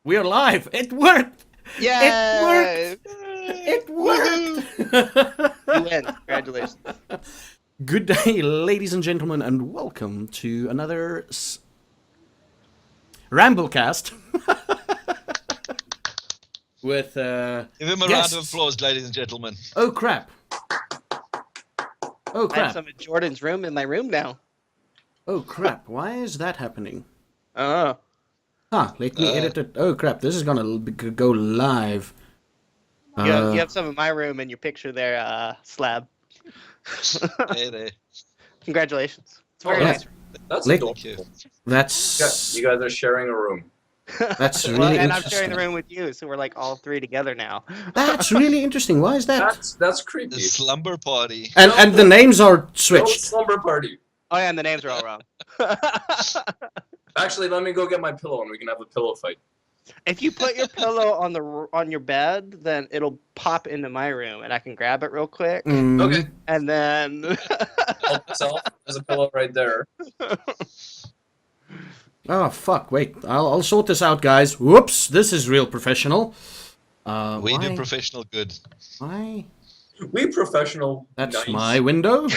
We are live. It worked. Yay! It worked. You win. Congratulations. Good day, ladies and gentlemen, and welcome to another RambleCast with Give him a round of applause, ladies and gentlemen. Oh crap! Oh I have crap! some in Jordan's room in my room now. Oh crap! Why is that happening? Oh. Huh, let me edit it. Oh crap, this is gonna go live. You have some in my room in your picture there, Slab. Hey there. Congratulations. It's very yeah. nice. That's Thank adorable. That's You guys are sharing a room. That's really Well, and I'm interesting. sharing the room with you, so we're like all three together now. That's really interesting. Why is that? That's The creepy. slumber party. And the names are No switched. slumber party. Oh yeah, and the names are all wrong. Actually, let me go get my pillow and we can have a pillow fight. If you put your pillow on your bed, then it'll pop into my room, and I can grab it real quick, Mm. Okay. and then. Help myself. There's a pillow right there. Oh fuck! Wait, I'll sort this out, guys. Whoops! This is real professional. We why? do professional good. Why? We professional. That's nice. my window.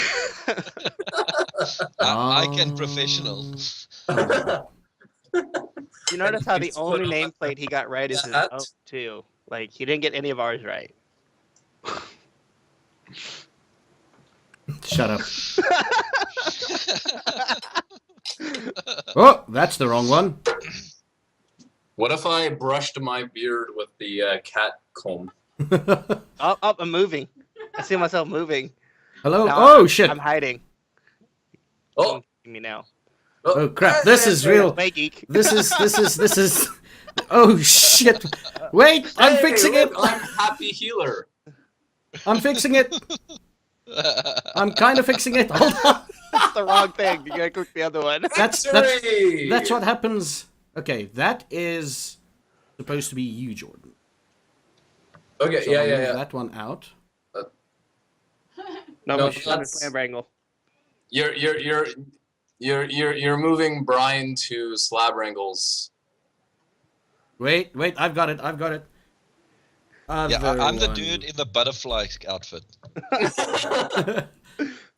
I can professional. You notice how the It's only put on nameplate he got right is his that. own too. Like he didn't get any of ours right. Shut up. Oh, that's the wrong one. What if I brushed my beard with the cat comb? Oh, I'm moving. I see myself moving. Hello? Now Oh shit! I'm hiding. Oh. Don't see me now. Oh crap! This is real. Way geek. This is. Oh shit! Wait, I'm Hey, fixing it. look, I'm Happiehealer. I'm fixing it. I'm kind of fixing it. Hold on. That's the wrong thing. You gotta click the other one. That's Victory! what happens. Okay, that is supposed to be you, Jordan. Okay, So yeah, I'll yeah, move yeah. that one out. No, No, we should that's- plan Wrangle. You're moving Brian to Slabwrangle's. Wait, I've got it. Yeah, Other I'm the one. dude in the butterfly outfit.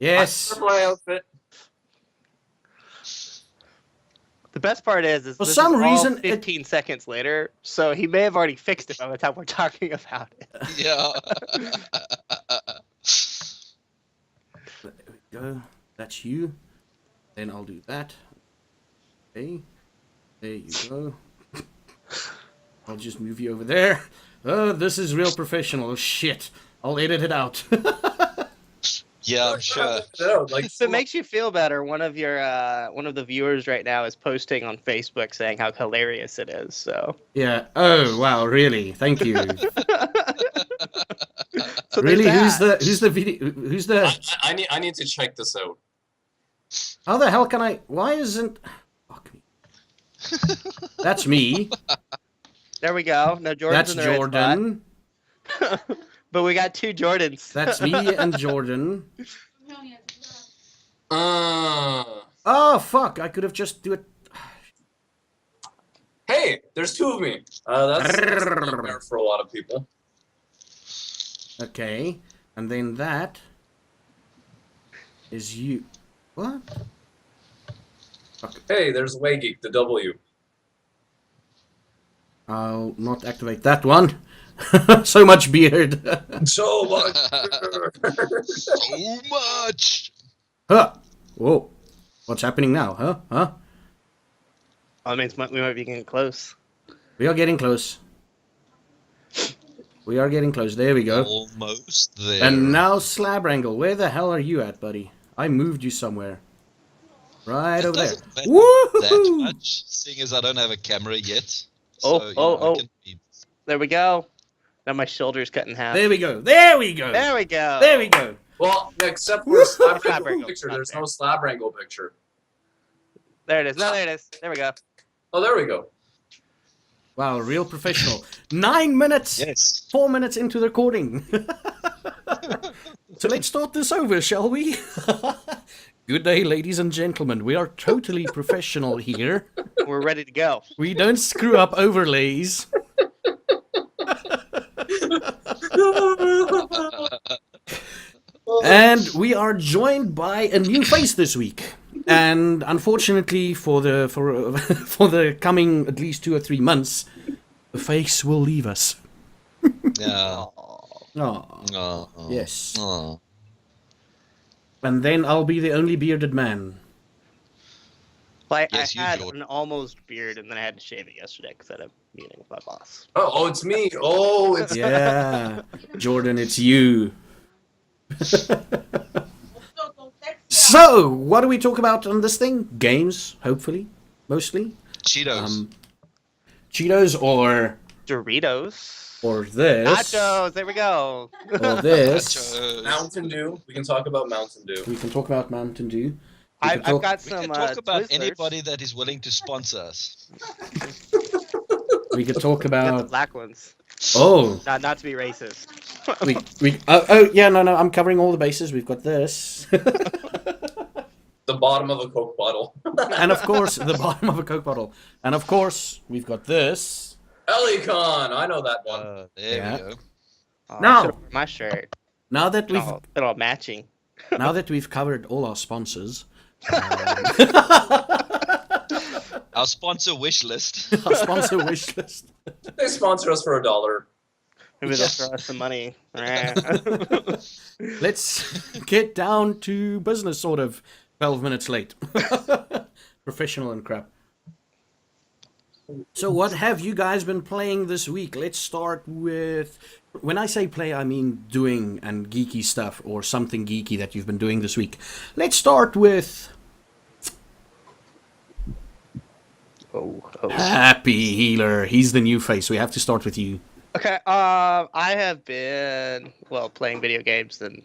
Yes. Butterfly outfit. The best part is For this some is all reason, it- 15 seconds later, so he may have already fixed it by the time we're talking about it. Yeah. There we go. That's you. Then I'll do that. Okay. There you go. I'll just move you over there. Oh, this is real professional. Shit. I'll edit it out. Yeah, I'm sure. No, like, If it makes you feel better, one of the viewers right now is posting on Facebook saying how hilarious it is. So, Yeah. Oh, wow. Really? Thank you. so Really? there's Who's the video? Who's the? I need to check this out. How the hell can I? Why isn't? Fuck me. That's me. There we go. No, Jordan's That's in the Jordan. Right spot. But we got two Jordans. That's me and Jordan. Oh fuck! I could have just do it. Hey, there's two of me. That's rare for a lot of people. Okay, and then that is you. What? Hey, there's Waygeek, the W. I'll not activate that one. So much beard. So much. So much. Huh? Whoa! What's happening now? Huh? Oh, it means we might be getting close. We are getting close. We are getting close. There we go. Almost there. And now Slabwrangle, where the hell are you at, buddy? I moved you somewhere. Right It over there. doesn't matter that Woohoo! much, seeing as I don't have a camera yet. Oh, So, oh. I can be... There we go. Now my shoulder's cut in half. There we go. There we go. There we go. There we go. Well, except for Slabwrangle Slabwrangle, picture, not there's there. no Slabwrangle picture. There it is. No, there it is. There we go. Oh, there we go. Wow, real professional. 9 minutes. Yes. 4 minutes into the recording. So let's start this over, shall we? Good day, ladies and gentlemen. We are totally professional here. We're ready to go. We don't screw up overlays. And we are joined by a new face this week. And unfortunately, for the coming at least 2 or 3 months, the face will leave us. Yeah. Oh, Oh. yes. Oh. And then I'll be the only bearded man. Well, Yes, I you, had Jordan. an almost beard, and then I had to shave it yesterday because I had a meeting with my boss. Oh, it's me. Oh, it's Yeah, Jordan, it's you. So, what do we talk about on this thing? Games, hopefully, mostly. Cheetos. Cheetos or Doritos. this. Nachos. There we go. Or this. Nachos. Mountain Dew. We can talk about Mountain Dew. We can talk about Mountain Dew. I've got We some. can talk about Twizzlers. anybody that is willing to sponsor us. We could talk Got the about. black ones. Oh, Not to be racist. yeah, no, I'm covering all the bases. We've got this. The bottom of a Coke bottle. And of course, the bottom of a Coke bottle. And of course, we've got this. Elicon. I know that one. There Yeah. we go. Oh, Now- I should've worn my shirt. Now that we've It all matching. covered all our sponsors, Our sponsor wish list. our sponsor wish list. They sponsor us for $1. Maybe they'll throw us some money. Let's get down to business, sort of. 12 minutes late. Professional and crap. So what have you guys been playing this week? Let's start with... When I say play, I mean doing and geeky stuff or something geeky that you've been doing this week. Let's start with... Oh. Happiehealer. He's the new face. We have to start with you. Okay. I have been playing video games and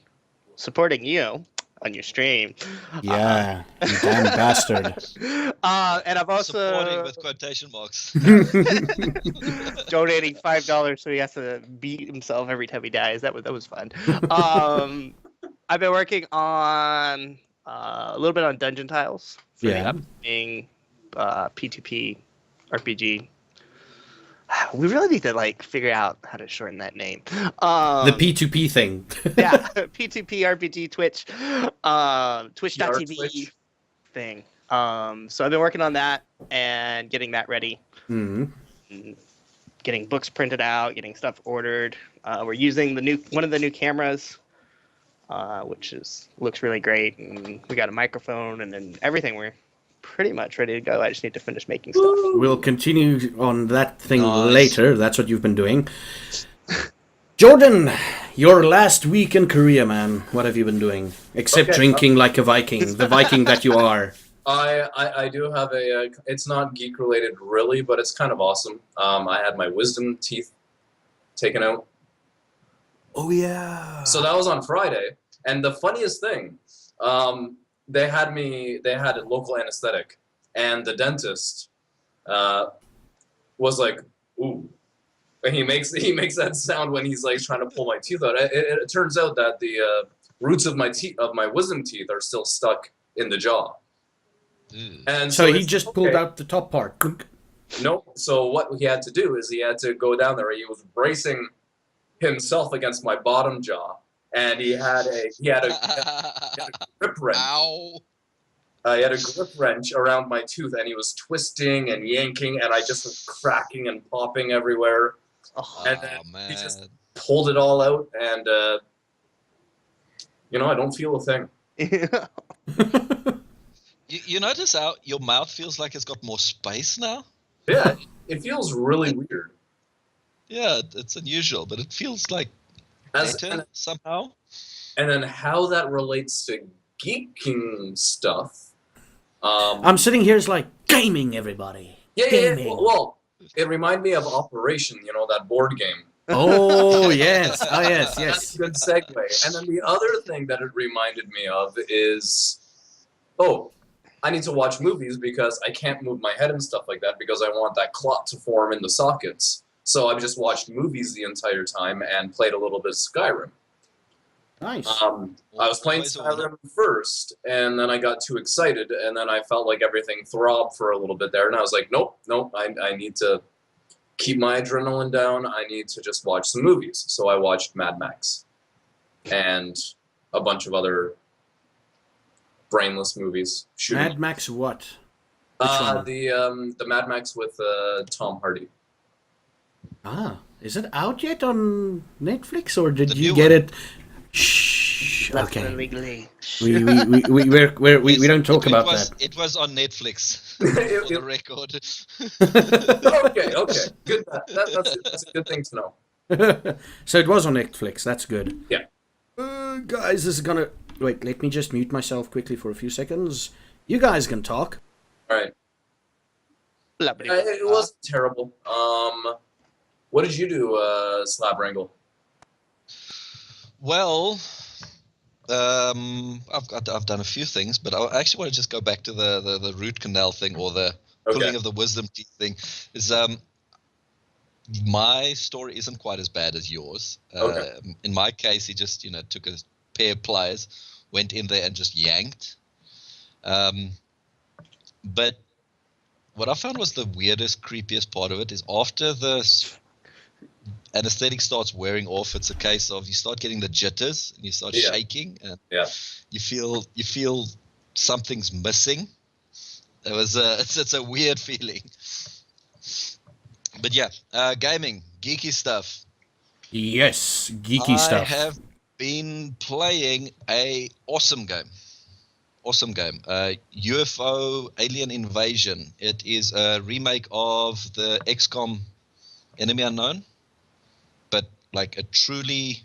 supporting you on your stream. Yeah, you damn bastard. And I've Supporting also with quotation marks. donating $5 so he has to beat himself every time he dies. That was fun. I've been working on a little bit on dungeon tiles for Yeah. the upcoming P2P RPG. We really need to figure out how to shorten that name. The P2P thing. Yeah, P2P RPG Twitch, Twitch.tv Twitch. thing. So I've been working on that and getting that ready. Mhm. Getting books printed out, getting stuff ordered. We're using one of the new cameras, which looks really great. And we got a microphone and then everything. We're pretty much ready to go. I just need to finish making stuff. We'll continue on that thing Nice. later. That's what you've been doing. Jordan, your last week in Korea, man. What have you been doing? Except Okay, drinking like a Viking, the Viking that you are. I do have a. It's not geek related really, but it's kind of awesome. I had my wisdom teeth taken out. Oh yeah. So that was on Friday, and the funniest thing, they had a local anesthetic, and the dentist was like, "Ooh," and he makes that sound when he's trying to pull my teeth out. It turns out that the roots of my wisdom teeth are still stuck in the jaw, and So he it's- just pulled okay. out the top part. Nope. So what he had to do is he had to go down there. He was bracing himself against my bottom jaw, and he had a grip wrench. Ow. He had a grip wrench around my tooth, and he was twisting and yanking, and I just was cracking and popping everywhere. Oh, And Oh, then man. he just pulled it all out, and I don't feel a thing. You notice how your mouth feels like it's got more space now? Yeah, it feels really weird. Yeah, it's unusual, but it feels like better somehow. And then how that relates to geeking stuff. I'm sitting here, it's like gaming, everybody. Yeah. Gaming. Well, it reminded me of Operation, that board game. Oh yes. Oh yes. That's Yes. a good segue. And then the other thing that it reminded me of is, I need to watch movies because I can't move my head and stuff like that because I want that clot to form in the sockets. So I've just watched movies the entire time and played a little bit of Skyrim. Nice. I was playing Always a winner. Skyrim first, and then I got too excited, and then I felt like everything throbbed for a little bit there, and I was like, nope, I need to keep my adrenaline down. I need to just watch some movies. So I watched Mad Max and a bunch of other brainless movies. Mad Max what? Which one? The Mad Max with Tom Hardy. Ah, is it out yet on Netflix, or did The you new get one. it? Shh. Less Okay. than legally. We don't talk about was, that. It was on Netflix, It- for the record. okay. Good. That's a good thing to know. So it was on Netflix. That's good. Yeah. Guys, this is gonna wait. Let me just mute myself quickly for a few seconds. You guys can talk. All right. Lovely. It wasn't terrible. What did you do, Slabwrangle? Well, I've done a few things, but I actually want to just go back to the root canal thing, or the pulling of the wisdom teeth thing. Is my story isn't quite as bad as yours. In my case, he just took a pair of pliers, went in there and just yanked. But what I found was the weirdest, creepiest part of it is after the anesthetic starts wearing off, it's a case of you start getting the jitters and you start shaking, and you feel something's missing. It was it's a weird feeling. But yeah, gaming, geeky stuff. Yes, geeky stuff. I have been playing a awesome game. UFO Alien Invasion. It is a remake of the XCOM Enemy Unknown, but like a truly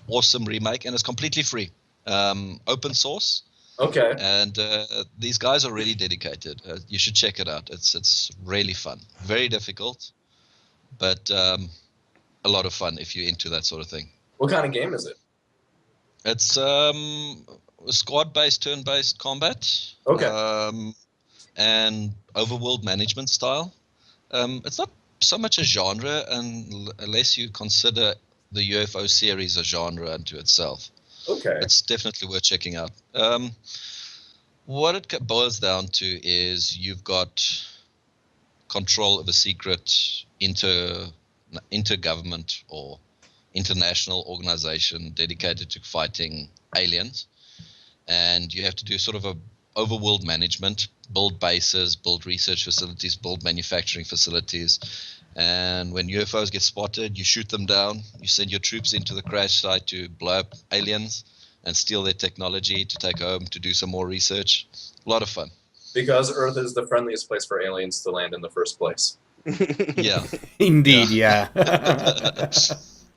awesome remake, and it's completely free, open source. Okay. And these guys are really dedicated. You should check it out. It's really fun. Very difficult, but a lot of fun if you're into that sort of thing. What kind of game is it? It's squad-based, turn-based combat. Okay. And overworld management style. It's not so much a genre, unless you consider the UFO series a genre unto itself. Okay. It's definitely worth checking out. What it boils down to is you've got control of a secret intergovernment or international organization dedicated to fighting aliens, and you have to do sort of a overworld management, build bases, build research facilities, build manufacturing facilities, and when UFOs get spotted, you shoot them down, you send your troops into the crash site to blow up aliens and steal their technology to take home to do some more research. A lot of fun. Because Earth is the friendliest place for aliens to land in the first place. Yeah. Indeed, yeah.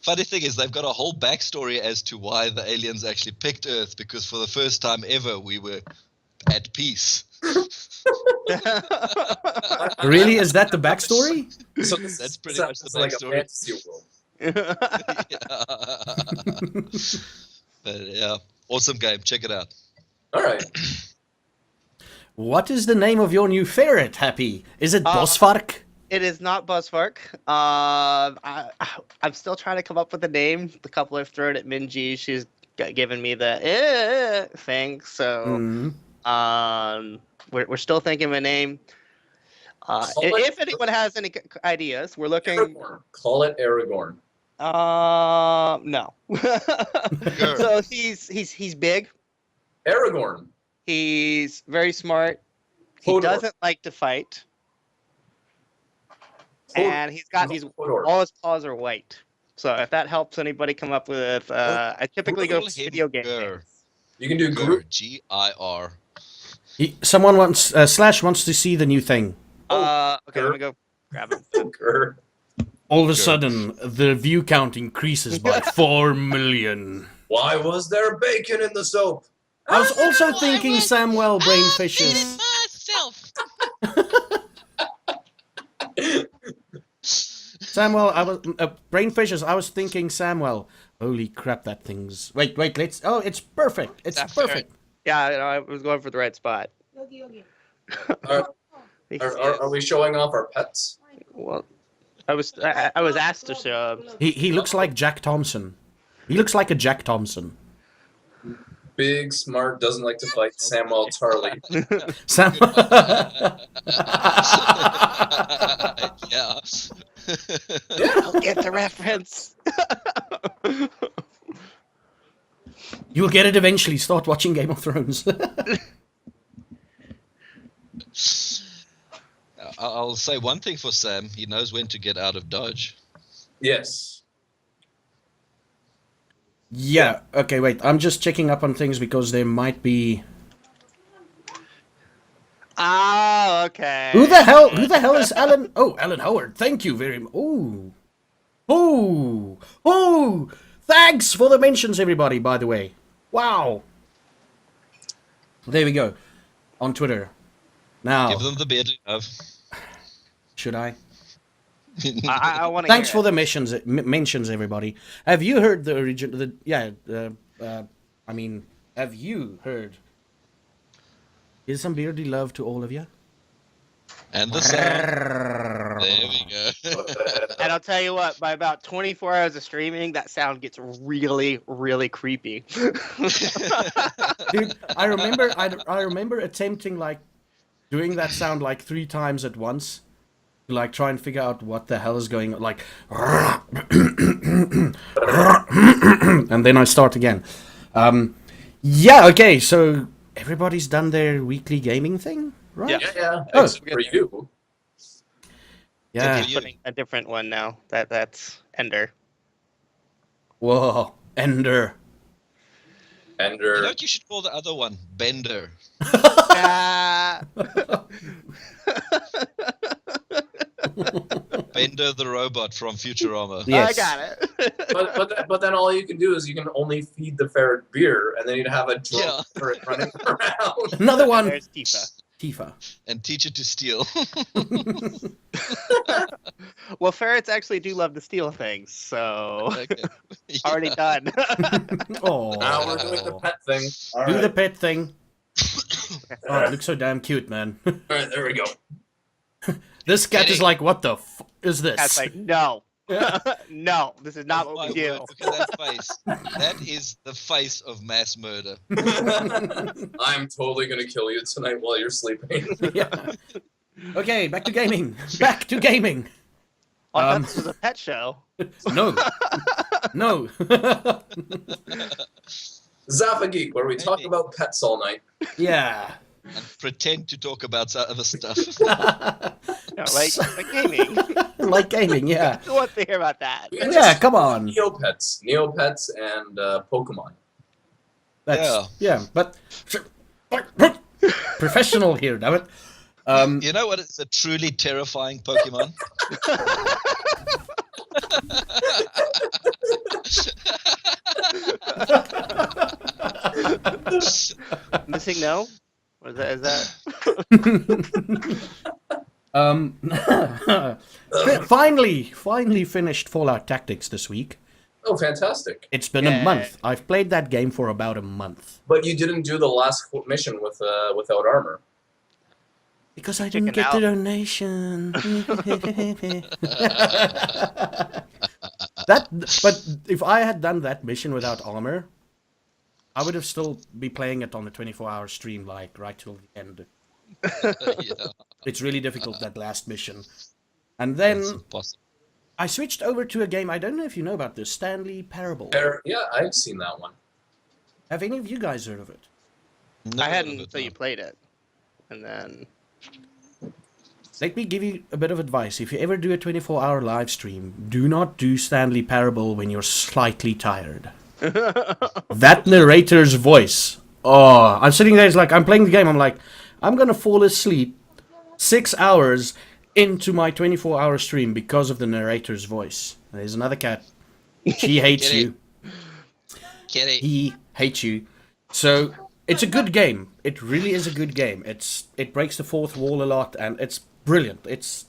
Funny thing is, they've got a whole backstory as to why the aliens actually picked Earth, because for the first time ever, we were at peace. Really? Is that the backstory? So That's pretty much the like a backstory. fantasy world. But yeah, awesome game. Check it out. All right. What is the name of your new ferret, Happy? Is it Bosvark? It is not Buzzfark. I'm still trying to come up with a name. The couple I've thrown at Minji, she's given me the thing. So we're still thinking of a name. If anyone has any ideas, we're looking. Aragorn. Call it Aragorn. No. So he's big. Aragorn. He's very smart. He Hodor. doesn't like to fight. And he's Hodor. all his paws are white. So if that helps anybody come up with, I typically go for video game names. You can do Gir, Groot. G-I-R. Someone wants Slash wants to see the new thing. Okay, let me go grab it. Gur. All of a sudden, the view count increases by 4 million. Why was there bacon in the soap? I was also thinking Samuel Brainfishes. Myself. Samuel, I was Brainfishes. I was thinking Samuel. Holy crap, that thing's. Wait. Let's. Oh, it's perfect. It's That's perfect. Yeah, I was going for the right spot. Are we showing off our pets? Well, I was asked to show. He looks like Jack Thompson. He looks like a Jack Thompson. Big, smart, doesn't like to fight. Samuel Tarley. Sam. Yeah. I'll get the reference. You'll get it eventually. Start watching Game of Thrones. I'll say one thing for Sam. He knows when to get out of dodge. Yes. Yeah. Okay. Wait. I'm just checking up on things because there might be. Oh, okay. Who the hell? Who the hell is Alan? Oh, Alan Howard. Thank you very much. Oh. Oh. Oh. Thanks for the mentions, everybody. By the way. Wow. There we go. On Twitter. Now. Give them the beard love. Should I? I want to. Thanks for the mentions, everybody. Have you heard the original? I mean, have you heard? Is some beardy love to all of you? And the sound. There we go. And I'll tell you what, by about 24 hours of streaming, that sound gets really, really creepy. Dude, I remember attempting like doing that sound like 3 times at once. To like try and figure out what the hell is going on, like, and then I start again. Yeah, okay, so everybody's done their weekly gaming thing, right? Yeah. Oh. Except for you. Yeah. He's putting a different one now. That's Ender. Whoa, Ender. You Ender. know what you should call the other one? Bender. Ah. Bender the robot from Futurama. Yes. I got it. But then all you can do is you can only feed the ferret beer, and then you'd have a drunk ferret running around. Another one. There's Tifa. Tifa. And teach it to steal. Well, ferrets actually do love to steal things, so Okay. Yeah. already done. Oh. Now we're doing the pet thing. All Do right. the pet thing. Oh, it looks so damn cute, man. All right, there we go. This cat is Kidding. like, what the f is this? That's like, no. No, this is not Oh what my we do. word, look at that face. That is the face of mass murder. I'm totally gonna kill you tonight while you're sleeping. Yeah. Okay, back to gaming. Back to gaming. Oh, I thought this was a pet show. No. No. Zaffageek, where we talk about pets all night. Yeah. And pretend to talk about other stuff. No, like gaming. Like gaming, yeah. Who wants to hear about that? We can Yeah, just come on. Neopets, and Pokemon. That's, yeah, but professional here, damn it. You know what is a truly terrifying Pokemon? Missing no? Or is that? Finally finished Fallout Tactics this week. Oh, fantastic! It's been Yay. a month. I've played that game for about a month. But you didn't do the last mission without armor. Because I didn't Chicken get the out. donation. But if I had done that mission without armor, I would have still be playing it on the 24-hour stream, like right till the end. Yeah, It's really difficult, that last mission. And it's then impossible. I switched over to a game, I don't know if you know about this, Stanley Parable. Yeah, I've seen that one. Have any of you guys heard of it? Never I heard hadn't of it, until you no. played it. And then Let me give you a bit of advice. If you ever do a 24-hour live stream, do not do Stanley Parable when you're slightly tired. That narrator's voice. Oh, I'm sitting there, it's like, I'm playing the game, I'm like, I'm gonna fall asleep 6 hours into my 24-hour stream because of the narrator's voice. There's another cat. She hates Get it. you. Kitty. He hates you. So it's a good game. It really is a good game. It breaks the fourth wall a lot, and it's brilliant. It's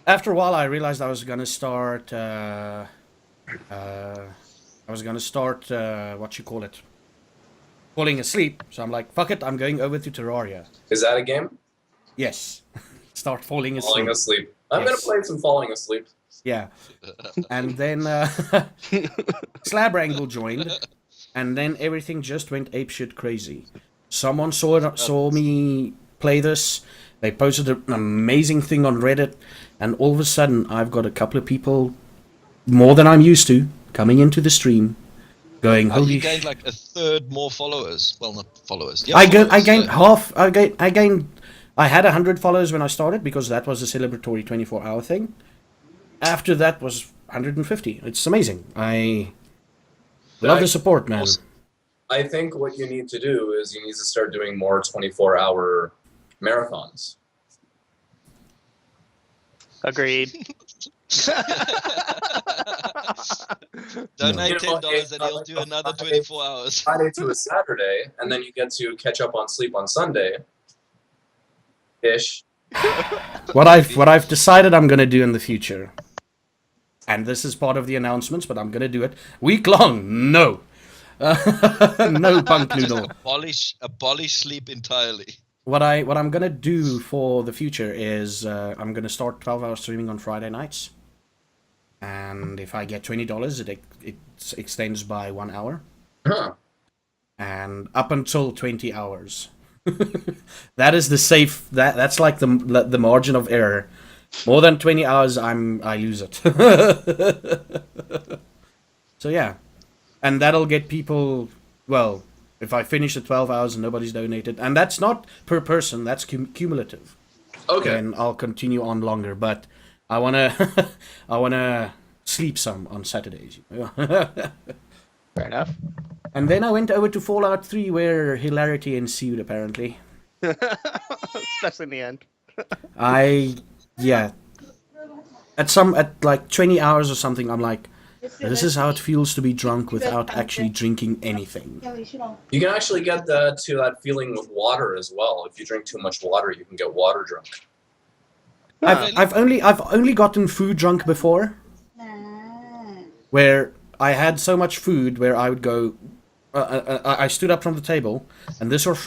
after a while I realized I was gonna start. What you call it? Falling asleep. So I'm like, fuck it. I'm going over to Terraria. Is that a game? Yes. Start falling asleep. Falling asleep. I'm gonna Yes. play some Falling Asleep. Yeah. And then Slabwrangle joined, and then everything just went apeshit crazy. Someone saw me play this. They posted an amazing thing on Reddit, and all of a sudden, I've got a couple of people, more than I'm used to, coming into the stream, going, Oh, "Holy you gained sh!" like a third more followers. Well, not followers. Yeah, I followers, gained so- half. I gained. I had 100 followers when I started because that was a celebratory 24-hour thing. After that was 150. It's amazing. I love the support, man. Awesome. I think what you need to do is you need to start doing more 24-hour marathons. Agreed. Donate You know, $10 and he'll like do a another Friday- 24 hours. Friday to a Saturday, and then you get to catch up on sleep on Sunday. Ish. What I've decided I'm gonna do in the future, and this is part of the announcements, but I'm gonna do it week long. No, no punk noodle. Abolish sleep entirely. What I'm gonna do for the future is I'm gonna start 12-hour streaming on Friday nights, and if I get $20, it extends by 1 hour, Huh. and up until 20 hours. That is the safe. That's like the margin of error. More than 20 hours, I lose it. So yeah, and that'll get people. Well, if I finish the 12 hours and nobody's donated, and that's not per person, that's cumulative. Okay. Then I'll continue on longer. But I wanna sleep some on Saturdays. Fair enough. And then I went over to Fallout 3, where hilarity ensued. Apparently, Especially in the end. Yeah. At like 20 hours or something, I'm like, this is how it feels to be drunk without actually drinking anything. You can actually get to that feeling with water as well. If you drink too much water, you can get water drunk. I've only gotten food drunk before, where I had so much food where I would go. I stood up from the table, and this was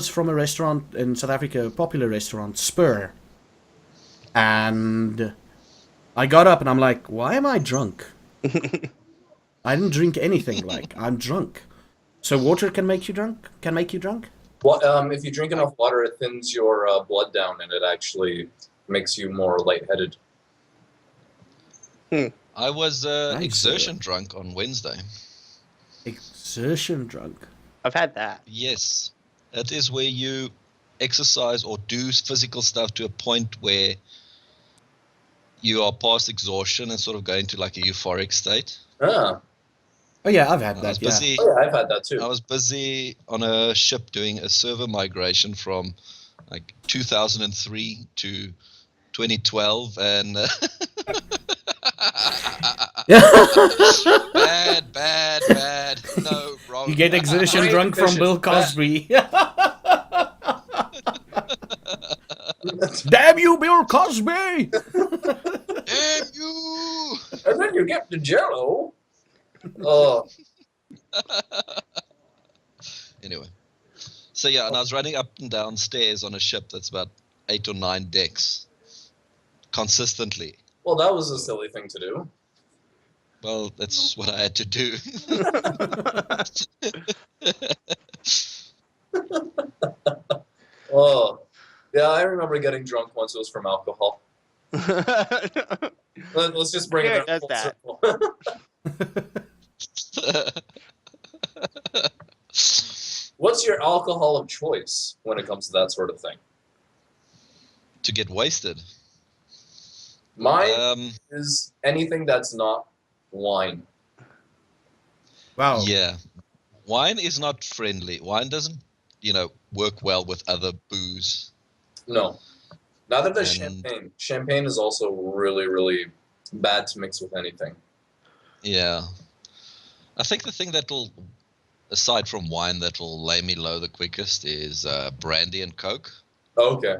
from a restaurant in South Africa, a popular restaurant, Spur. And I got up and I'm like, why am I drunk? I didn't drink anything. Like, I'm drunk. So water can make you drunk? Can make you drunk? Well, if you drink enough water, it thins your blood down, and it actually makes you more lightheaded. I was Nice, exertion drunk on Wednesday. Exertion drunk. I've had that. Yes. That is where you exercise or do physical stuff to a point where you are past exhaustion and sort of go into like a euphoric state. Ah. Oh yeah, I've had I was that. Yeah. busy. Oh, yeah, I've had that too. I was busy on a ship doing a server migration from like 2003 to 2012, and bad. No, wrong. You get exertion Great drunk from efficient. Bill Cosby. Damn you, Bill Cosby! Damn you! And then you get the Jello. Oh. Anyway, so yeah, and I was running up and down stairs on a ship that's about 8 or 9 decks consistently. Well, that was a silly thing to do. Well, that's what I had to do. Oh. Yeah, I remember getting drunk once. It was from alcohol. Let's just bring Here it does full that. circle. What's your alcohol of choice when it comes to that sort of thing? To get wasted. Mine is anything that's not wine. Wow. Yeah. Wine is not friendly. Wine doesn't, work well with other booze. No. Neither does And- champagne. Champagne is also really, really bad to mix with anything. Yeah. I think the thing aside from wine, that'll lay me low the quickest is brandy and Coke. Okay.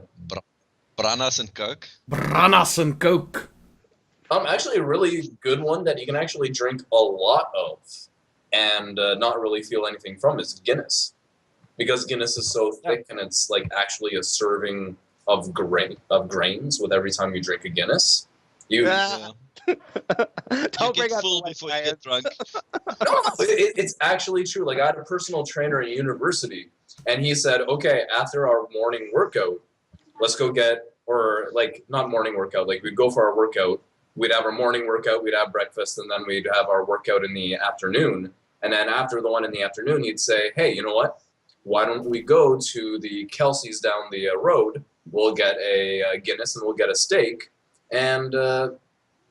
Branas and Coke. Branas and Coke. Actually, a really good one that you can actually drink a lot of and not really feel anything from is Guinness. Because Guinness is so thick and it's like actually a serving of grains with every time you drink a Guinness. You Ah. You Don't bring get up full the before you get drunk. no, it's actually true. Like, I had a personal trainer in university, and he said, okay, after our morning workout, let's go get, or like not morning workout, like we'd go for our workout, we'd have our morning workout, we'd have breakfast, and then we'd have our workout in the afternoon. And then after the one in the afternoon, he'd say, hey, you know what? Why don't we go to the Kelsey's down the road? We'll get a Guinness and we'll get a steak. And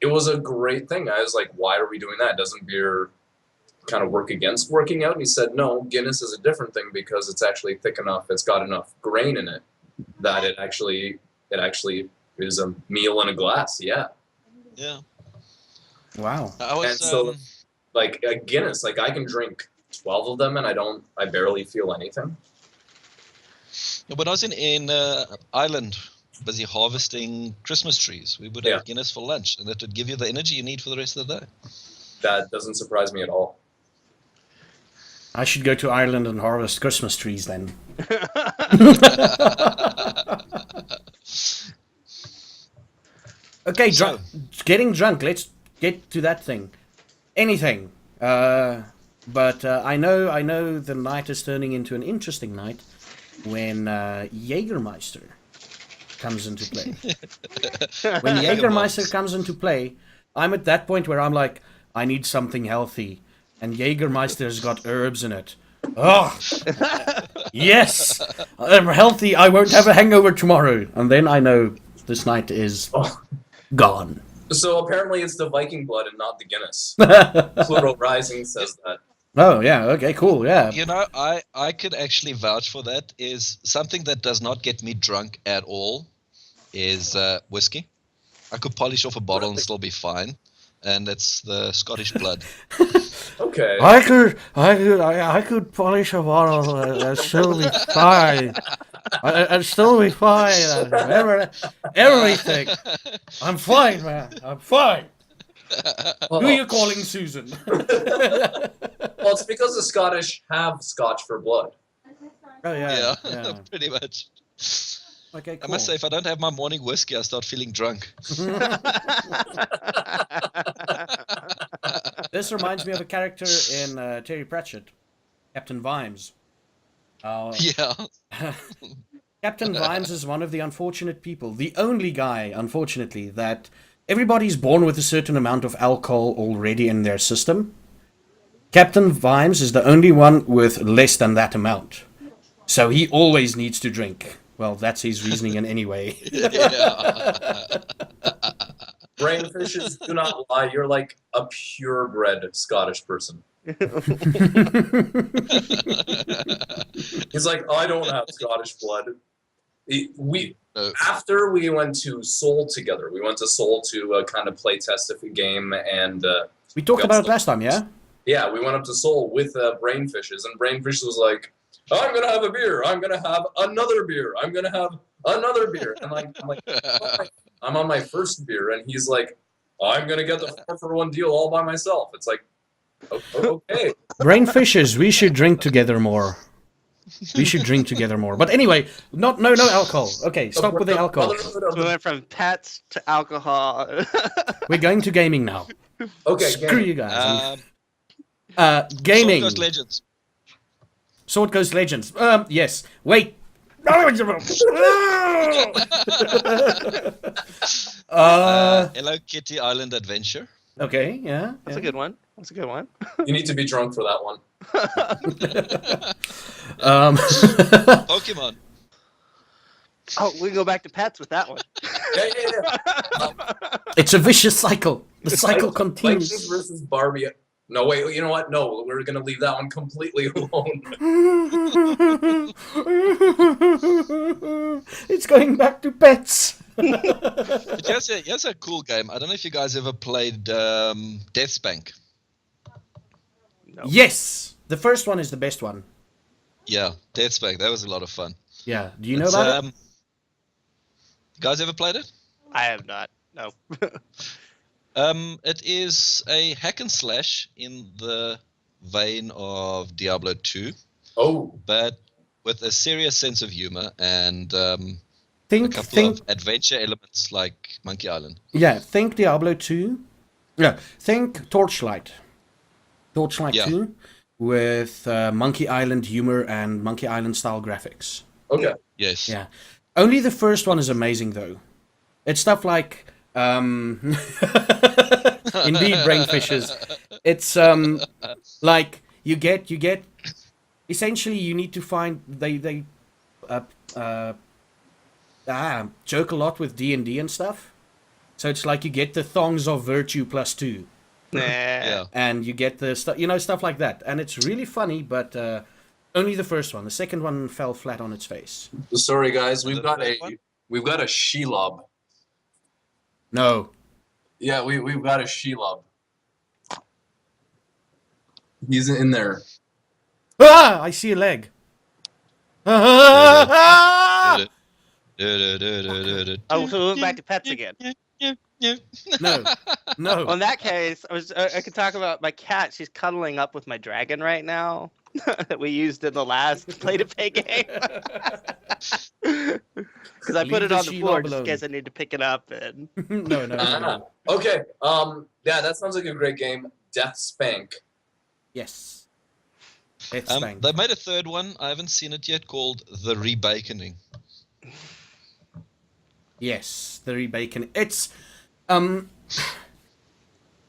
it was a great thing. I was like, why are we doing that? Doesn't beer kind of work against working out? And he said, no, Guinness is a different thing because it's actually thick enough, it's got enough grain in it that it actually is a meal in a glass. Yeah. Yeah. Wow. I was, And so, like a Guinness, like I can drink 12 of them and I barely feel anything. when I was in Ireland, busy harvesting Christmas trees, we would have Guinness for lunch, and that would give you the energy you need for the rest of the day. That doesn't surprise me at all. I should go to Ireland and harvest Christmas trees then. Okay, So- getting drunk. Let's get to that thing. Anything. But I know the night is turning into an interesting night when Jägermeister comes into play. When Jägermeister comes into play, I'm at that point where I'm like, I need something healthy. And Jägermeister's got herbs in it. Oh, yes! I'm healthy, I won't have a hangover tomorrow. And then I know this night is gone. So apparently it's the Viking blood and not the Guinness. Pluto Rising says that. Oh, yeah, okay, cool, yeah. You know, I could actually vouch for that. Is something that does not get me drunk at all is whiskey. I could polish off a bottle and still be fine. And it's the Scottish blood. Okay. I could polish a bottle and still be fine. I'd still be fine. Everything. I'm fine, man. I'm fine. Who are you calling Susan? Well, it's because the Scottish have Scotch for blood. Oh, Yeah, yeah. pretty much. Okay, cool. I must say, if I don't have my morning whiskey, I start feeling drunk. This reminds me of a character in Terry Pratchett, Captain Vimes. Yeah. Captain Vimes is one of the unfortunate people, the only guy, unfortunately, that everybody's born with a certain amount of alcohol already in their system. Captain Vimes is the only one with less than that amount. So he always needs to drink. Well, that's his reasoning in any way. Brainfishes do not lie. You're like a purebred Scottish person. He's like, I don't have Scottish blood. After we went to Seoul together, we went to Seoul to kind of play test a game, and We talked about it last time, yeah? yeah, we went up to Seoul with Brainfishes, and Brainfish was like, I'm gonna have a beer. I'm gonna have another beer. I'm gonna have another beer. And I'm like, I'm on my first beer, and he's like, I'm gonna get the 4-for-1 deal all by myself. It's like, okay. Brainfishes, we should drink together more. We should drink together more. But anyway, no alcohol. Okay, stop with the alcohol. We went from pets to alcohol. We're going to gaming now. Okay, Screw you guys. Gaming. Sword Coast Legends. Sword Coast Legends. Yes. Wait. Hello Kitty Island Adventure. Okay, yeah. That's a good one. That's a good one. You need to be drunk for that one. Pokemon. Oh, we go back to pets with that one. Yeah. It's a vicious cycle. The cycle Vikings continues. versus Barbie. No, wait, you know what? No, we're going to leave that one completely alone. It's going back to pets. But here's a cool game. I don't know if you guys ever played Deathspank. No. Yes. The first one is the best one. Yeah, Deathspank. That was a lot of fun. Yeah. Do you know about it? You guys ever played it? I have not. No. It is a hack and slash in the vein of Diablo 2, Oh, but with a serious sense of humor and A couple of adventure elements like Monkey Island. Yeah, think Diablo 2. Yeah, think Torchlight. Torchlight Yeah. 2 with Monkey Island humor and Monkey Island style graphics. Okay. Yes. Yeah. Only the first one is amazing, though. It's stuff like... indeed, brainfishes. It's like you get... Essentially, you need to find... They joke a lot with D&D and stuff. So it's like you get the thongs of virtue +2. Yeah. And you get the stuff, stuff like that. And it's really funny, but only the first one. The second one fell flat on its face. Sorry, guys. We've got third one? a Shelob. No. Yeah, we've got a Shelob. He's in there. Ah! I see a leg. Oh, so we went back to pets again. No. Well, in that case, I could talk about my cat. She's cuddling up with my dragon right now that we used in the last Play to Pay game. Because I put it on the floor just in case I need to pick it up. And No. Okay. Yeah, that sounds like a great game. Death Spank. Yes. Death Spank. They made a third one. I haven't seen it yet. Called The Rebaconing. Yes, the rebacon. It's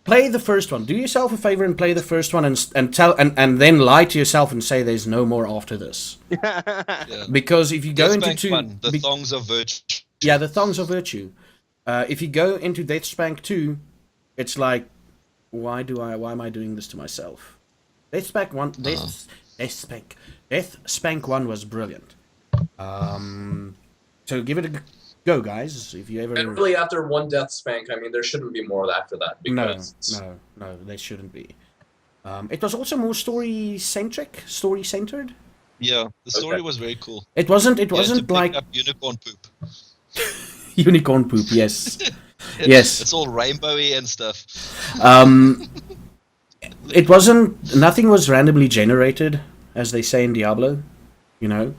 play the first one. Do yourself a favor and play the first one and tell and then lie to yourself and say there's no more after this. Yeah. Because if you go Death into Spank 2, 1, the thongs of virtue. yeah, the thongs of virtue. If you go into Death Spank 2, it's like, why am I doing this to myself? Death Spank 1 Death Spank 1 was brilliant. So give it a go, guys. If you ever And really, after one Death Spank, I mean, there shouldn't be more after that. Because No, they shouldn't be. It was also more story-centered. Yeah, the story was very cool. It wasn't You had to pick like up unicorn poop. unicorn poop. Yes, yes. It's all rainbowy and stuff. It wasn't. Nothing was randomly generated, as they say in Diablo. Yeah.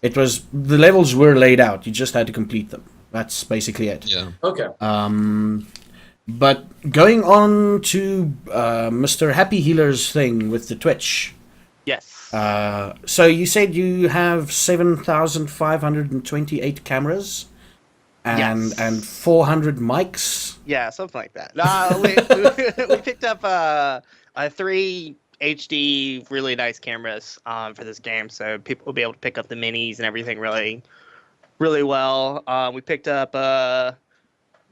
It was the levels were laid out. You just had to complete them. That's basically it. Yeah. Okay. But going on to Mr. Happiehealer's thing with the Twitch. yes. So you said you have 7,528 cameras and Yes. and 400 mics. Yeah, something like that. We picked up 3 HD really nice cameras for this game, so people will be able to pick up the minis and everything really well. We picked up a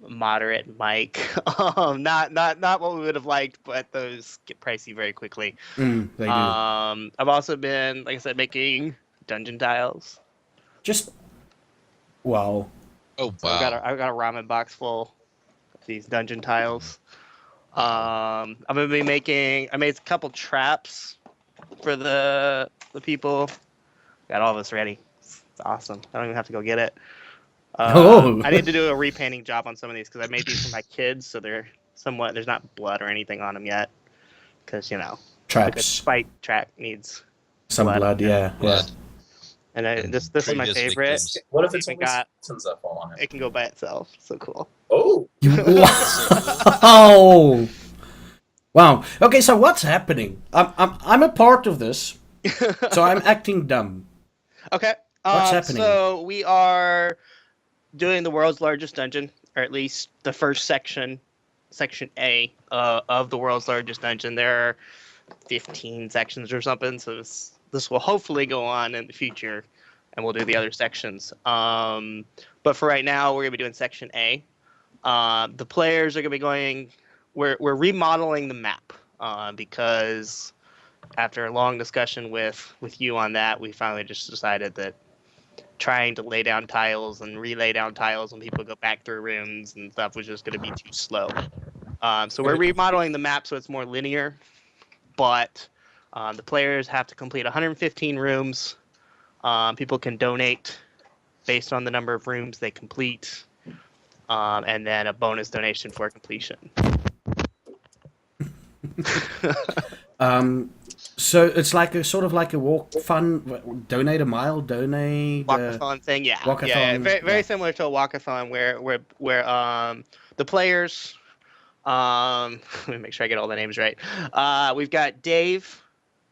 moderate mic, not what we would have liked, but those get pricey very quickly. They do. I've also been, like I said, making dungeon tiles. Just wow. Oh So wow. I've got a ramen box full of these dungeon tiles. I'm gonna be I made a couple traps for the people. Got all this ready. It's awesome. I don't even have to go get it. Oh. I need to do a repainting job on some of these because I made these for my kids, so they're there's not blood or anything on them yet. Because a good Traps. fight track needs Some blood, yeah. Blood. And this is my Previous favorite. victims. What if it's It only got- skeletons that fall on it? It can go by itself. So cool. Oh. Wow. Wow. Okay, so what's happening? I'm a part of this, so I'm acting dumb. Okay. What's happening? So we are doing the world's largest dungeon, or at least the first section A of the world's largest dungeon. There are 15 sections or something, so this will hopefully go on in the future, and we'll do the other sections. But for right now, we're gonna be doing section A. The players are gonna be going. We're remodeling the map because after a long discussion with you on that, we finally just decided that trying to lay down tiles and relay down tiles when people go back through rooms and stuff was just going to be too slow. So we're remodeling the map so it's more linear, but the players have to complete 115 rooms. People can donate based on the number of rooms they complete, and then a bonus donation for completion. So it's like a sort of like a walk fun, donate a mile, donate Walkathon thing, yeah. walkathon, Yeah. Very, very yeah. similar to a walkathon where the players let me make sure I get all the names right. We've got Dave,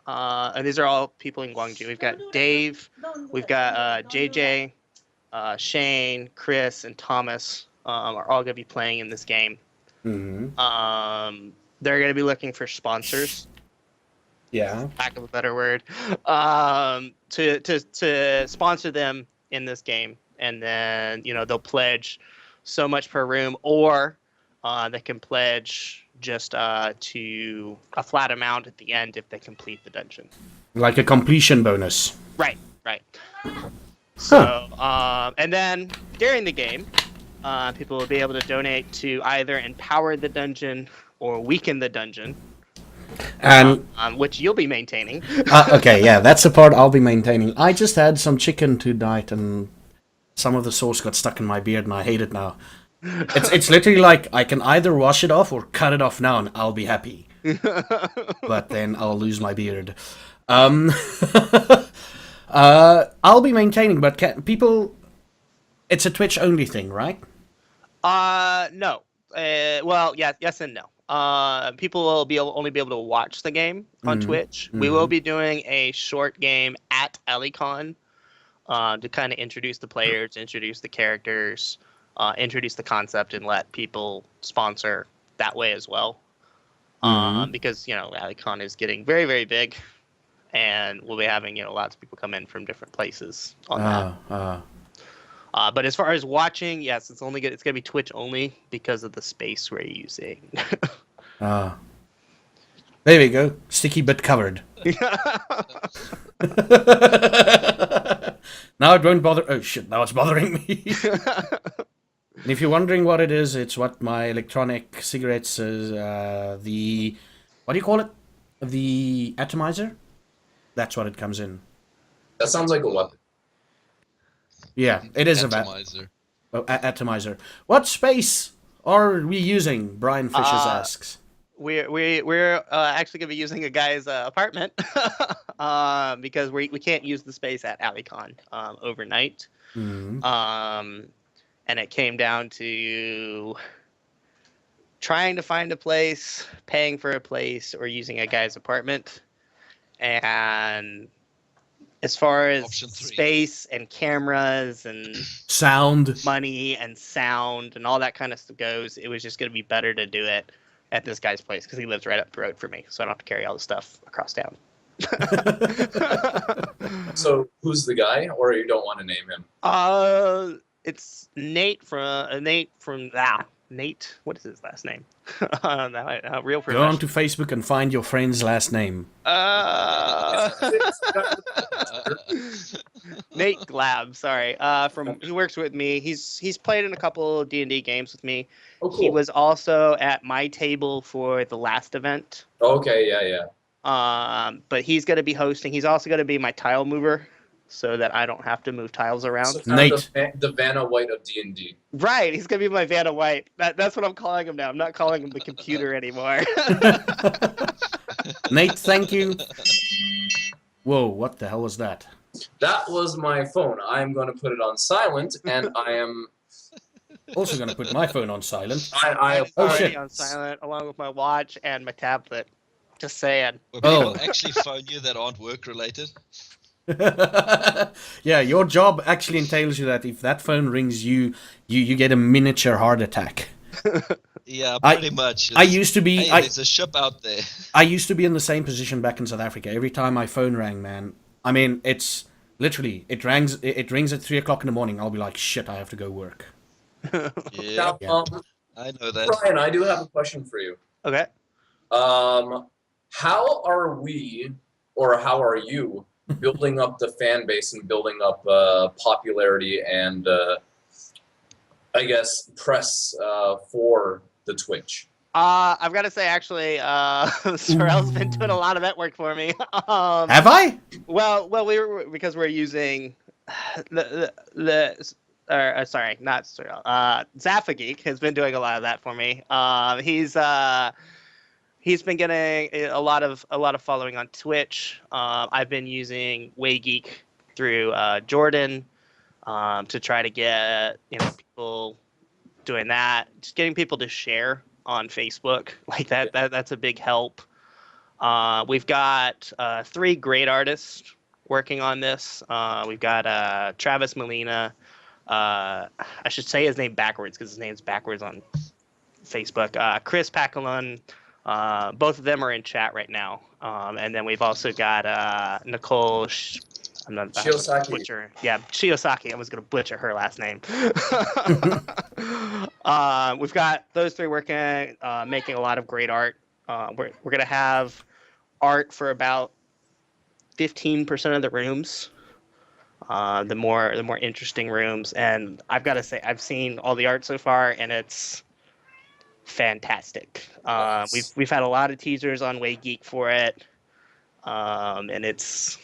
and these are all people in Gwangju. We've got Dave, we've got JJ, Shane, Chris, and Thomas are all going to be playing in this game. Mm-hmm. They're going to be looking for sponsors, Yeah. lack of a better word, to sponsor them in this game, and then they'll pledge so much per room, or they can pledge just to a flat amount at the end if they complete the dungeon. Like a completion bonus. Right. So, and then during the game, people will be able to donate to either empower the dungeon or weaken the dungeon, And which you'll be maintaining. okay, yeah, that's the part I'll be maintaining. I just had some chicken tonight, and some of the sauce got stuck in my beard, and I hate it now. It's literally like I can either wash it off or cut it off now, and I'll be happy. But then I'll lose my beard. I'll be maintaining, but people, it's a Twitch only thing, right? No. Well, yes and no. People will only be able to watch the game on Twitch. We will be doing a short game at AliCon to kind of introduce the players, introduce the characters, introduce the concept, and let people sponsor that way as well. Because AliCon is getting very, very big, and we'll be having lots of people come in from different places on that. But as far as watching, yes, it's gonna be Twitch only because of the space we're using. There we go. Sticky but covered. Now it won't bother. Oh shit! Now it's bothering me. And if you're wondering what it is, it's what my electronic cigarettes is. The what do you call it? The atomizer. That's what it comes in. That sounds like a weapon. Yeah, it is Atomizer. atomizer. What space are we using? Brian Fishers asks. We're actually gonna be using a guy's apartment because we can't use the space at AliCon overnight. And it came down to trying to find a place, paying for a place, or using a guy's apartment. And as far as space and cameras and sound, money and sound and all that kind of stuff goes, it was just going to be better to do it at this guy's place because he lives right up the road for me, so I don't have to carry all the stuff across town. So who's the guy, or you don't want to name him? It's Nate from Nate. What is his last name? Real go on to Facebook and find your friend's last name. Nate Glab, sorry. He works with me. He's played in a couple of D&D games with me. Oh, cool. He was also at my table for the last event. Okay, yeah. But he's going to be hosting. He's also going to be my tile mover, so that I don't have to move tiles around. So Nate, the Vanna White of D&D. Right, he's gonna be my Vanna White. That's what I'm calling him now. I'm not calling him the computer anymore. Nate, thank you. Whoa, what the hell was that? That was my phone. I'm going to put it on silent, and I am Also going to put my phone on silent. I Oh, already shit. on silent, along with my watch and my tablet. Just saying. Will people actually phone you that aren't work related? Yeah, your job actually entails you that if that phone rings, you get a miniature heart attack. Yeah, pretty much. I used to be. Hey, there's a ship out there. I used to be in the same position back in South Africa. Every time my phone rang, man. I mean, it's literally it rings at 3:00 in the morning. I'll be like, shit, I have to go work. Yeah, Now, I know that. Brian, I do have a question for you. Okay. How are we, or how are you, building up the fan base and building up popularity and I guess press for the Twitch? I've got to say, actually, Sorrel's been doing a lot of that work for me. Have I? Well, because we're using sorry, not Sorrel. Zaffageek has been doing a lot of that for me. He's been getting a lot of following on Twitch. I've been using Waygeek through Jordan to try to get people doing that. Just getting people to share on Facebook like that. That's a big help. We've got 3 great artists working on this. We've got Travis Molina. I should say his name backwards because his name's backwards on Facebook. Chris Pakalun. Both of them are in chat right now. And then we've also got Nicole. I'm not Shiyosaki. butcher. Yeah, Shiyosaki. I was gonna butcher her last name. We've got those 3 working, making a lot of great art. We're gonna have art for about 15% of the rooms. The more interesting rooms, and I've got to say I've seen all the art so far, and it's fantastic. We've had a lot of teasers on Waygeek for it, and it's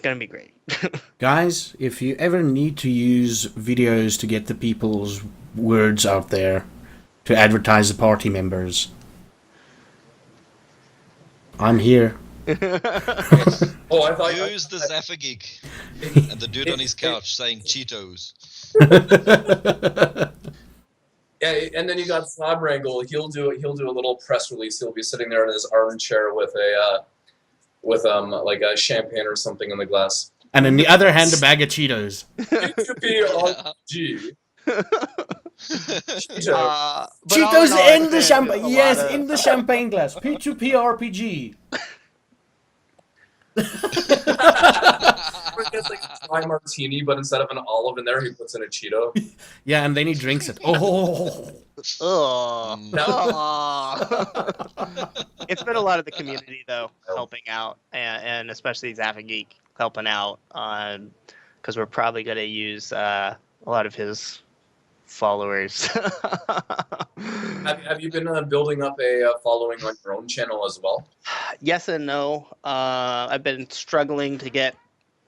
gonna be great. Guys, if you ever need to use videos to get the people's words out there to advertise the party members, I'm here. Oh, I thought Use the Zaffageek and the dude on his couch saying Cheetos. Yeah, and then you got Slabwrangle. He'll do a little press release. He'll be sitting there in his armchair with like a champagne or something in the glass. And in the other hand, a bag of Cheetos. P2P Cheetos in the champagne. Yes, in the champagne glass. P2P RPG. It's like a dry martini, but instead of an olive in there, he puts in a Cheeto. Yeah, and then he drinks it. Oh. It's been a lot of the community though helping out, and especially Zaffageek helping out, because we're probably going to use a lot of his followers. Have you been building up a following on your own channel as well? Yes and no. I've been struggling to get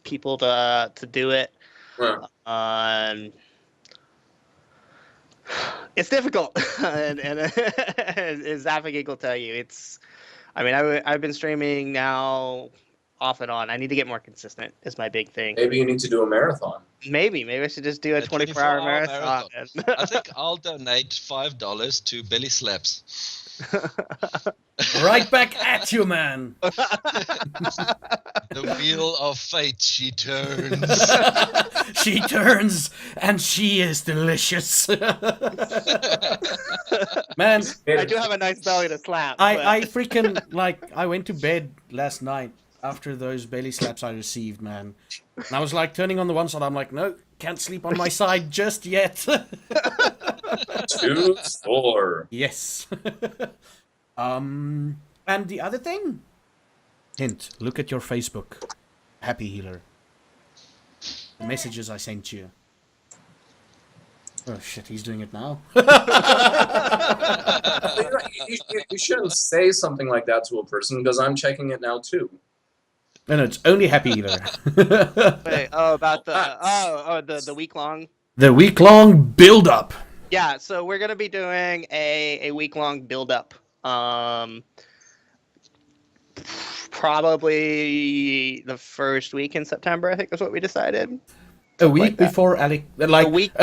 people to do it. Yeah. It's difficult, and Zaffageek will tell you I've been streaming now off and on. I need to get more consistent. Is my big thing. Maybe you need to do a marathon. Maybe I should just do a 24-hour marathon. I think I'll donate $5 to Belly Slaps. Right back at you, man. The wheel of fate, she turns. She turns, and she is delicious. Man, I do have a nice belly to slap. I freaking, I went to bed last night after those belly slaps I received, man. And I was like turning on the one side, I'm like, no, can't sleep on my side just yet. 2-4. Yes. And the other thing, hint, look at your Facebook, Happiehealer. The messages I sent you. Oh shit, he's doing it now. You shouldn't say something like that to a person, because I'm checking it now too. No, it's only Happiehealer. Wait, about the week long. The week-long build-up. Yeah, so we're gonna be doing a week-long build-up. Probably the first week in September, I think is what we decided. A week before Alec, The week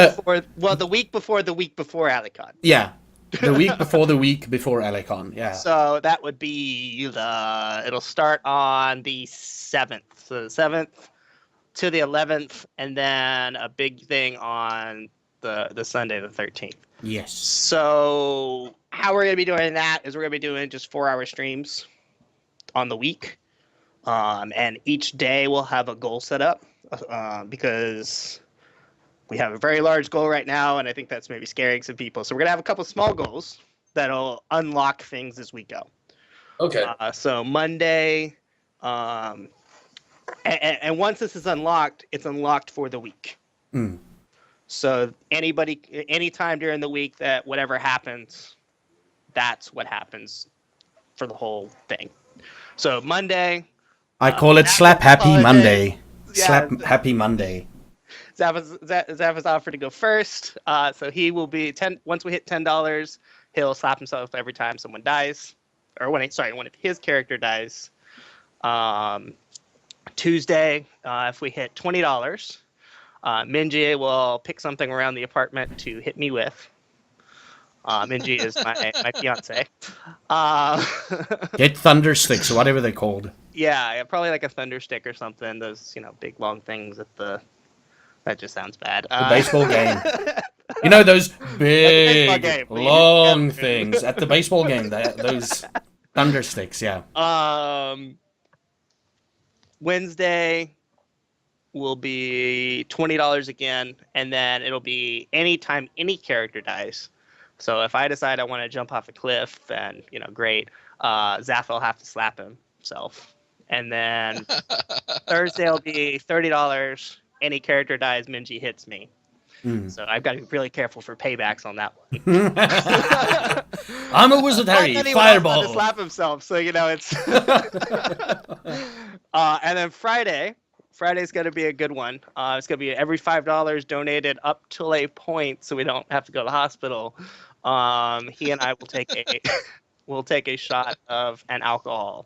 before, the week before Alicon. Yeah, the week before the week before Alicon. Yeah. So that would be it'll start on the 7th. So the 7th to the 11th, and then a big thing on the Sunday the 13th. Yes. So how we're gonna be doing that is we're gonna be doing just 4-hour streams on the week, and each day we'll have a goal set up, because we have a very large goal right now, and I think that's maybe scaring some people. So we're gonna have a couple small goals that'll unlock things as we go. Okay. So Monday, and once this is unlocked, it's unlocked for the week. Mm. So anytime during the week that whatever happens, that's what happens for the whole thing. So Monday, I call it Slap Happy holiday. Monday. Yeah. Slap Happy Monday. Zav is offered to go first. So he will be once we hit $10, he'll slap himself every time someone dies. or one of his character dies, Tuesday, if we hit $20, Minji will pick something around the apartment to hit me with. Minji is my fiance. Get thunder sticks, or whatever they're called. Yeah, probably like a thunder stick or something. Those, big long things at the. That just sounds bad. The baseball game. You know those baseball big, game. long things at the baseball game. Those thunder sticks, yeah. Wednesday will be $20 again, and then it'll be anytime any character dies. So if I decide I want to jump off a cliff, then great. Zaff will have to slap himself. And then Thursday will be $30. Any character dies, Minji hits me. So I've got to be really careful for paybacks on that one. I'm a wizard, Harry. Fireball. To slap himself, so it's. And then Friday's going to be a good one. It's going to be every $5 donated up till a point, so we don't have to go to the hospital. He and I will take a shot of an alcohol.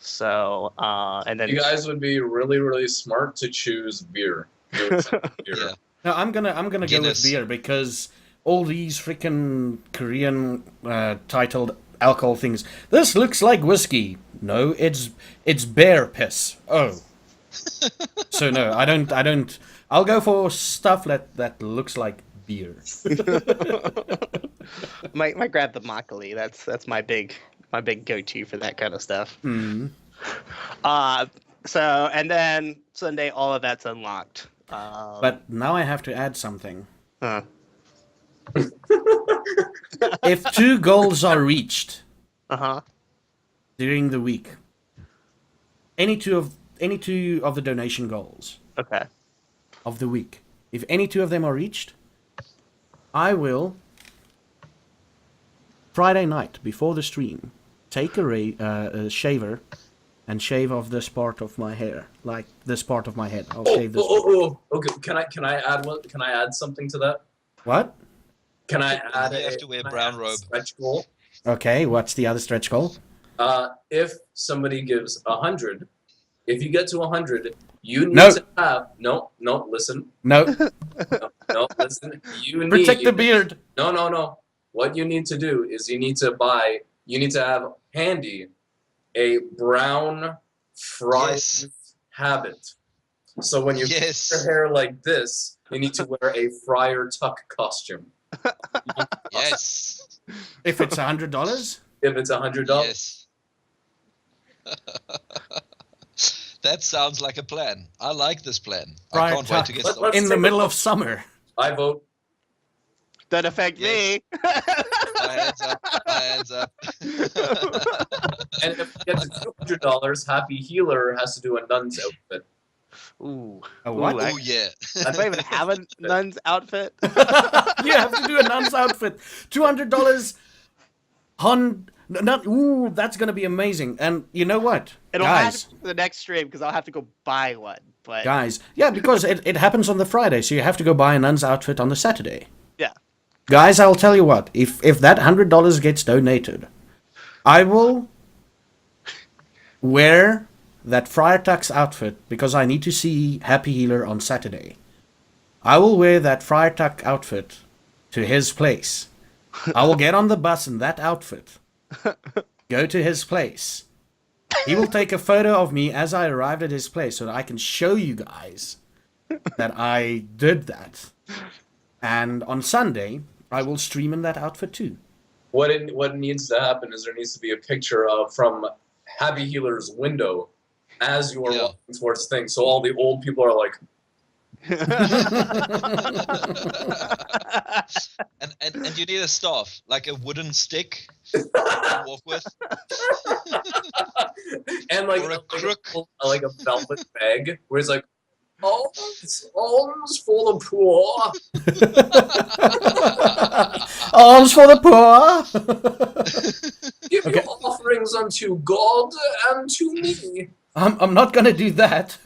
So and then you guys would be really, really smart to choose beer. Beer. Yeah. No, I'm gonna go with Guinness. beer because all these freaking Korean titled alcohol things. This looks like whiskey. No, it's bear piss. Oh. So no, I don't. I'll go for stuff that looks like beer. might grab the makgeolli. That's my big go-to for that kind of stuff. So and then Sunday, all of that's unlocked. But now I have to add something. Huh. If 2 goals are reached during the week, any two of the donation goals Okay. of the week, if any 2 of them are reached, I will Friday night before the stream take a shaver and shave off this part of my hair, like this part of my head. I'll shave this. Okay. Can I add one? Can I add something to that? What? Can I add? You have to wear brown robe. Stretch goal. Okay, what's the other stretch goal? If somebody gives 100, if you get to 100, you need No. to have listen. No. No, listen. You need Protect the beard. No. What you need to do is you need to have handy a brown fried Yes. habit. So when you Yes. put your hair like this, you need to wear a Friar Tuck costume. Yes. If it's $100. If it's $100. Yes. That sounds like a plan. I like this plan. Friar I can't wait to Tuck. get Let's started. In the take a middle vote. of summer. I vote. Doesn't affect me. My hands up. My hands up. And if it gets to $200, Happiehealer has to do a nun's outfit. Ooh. A what? Ooh, Oh yeah. I don't even have a nun's outfit. You have to do a nun's outfit. $200. Ooh, that's gonna be amazing. And you know what, It'll have guys? to be the next stream because I'll have to go buy one. But Guys, yeah, because it happens on the Friday, so you have to go buy a nun's outfit on the Saturday. yeah. Guys, I'll tell you what. If that $100 gets donated, I will wear that Friar Tuck's outfit because I need to see Happiehealer on Saturday. I will wear that Friar Tuck outfit to his place. I will get on the bus in that outfit, go to his place. He will take a photo of me as I arrived at his place so that I can show you guys that I did that. And on Sunday, I will stream in that outfit too. What needs to happen is there needs to be a picture of from Happiehealer's window as you are Yeah. walking towards things, so all the old people are like, And you need a staff, like a wooden stick to walk with. and like Or a crook. like a velvet bag where it's like, alms for the poor. Alms for the poor. Give Okay. your offerings unto God and to me. I'm not gonna do that.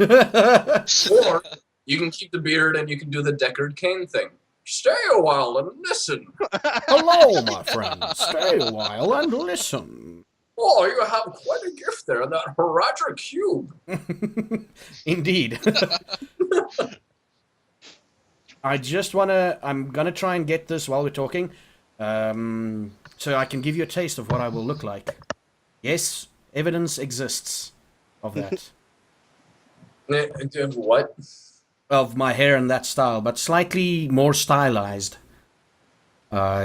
Or you can keep the beard and you can do the Deckard Cain thing. Stay a while and listen. Hello, my friend. Stay a while and listen. Oh, you have quite a gift there, that Haratra cube. Indeed. I'm gonna try and get this while we're talking, so I can give you a taste of what I will look like. Yes, evidence exists of that. What? Of my hair in that style, but slightly more stylized.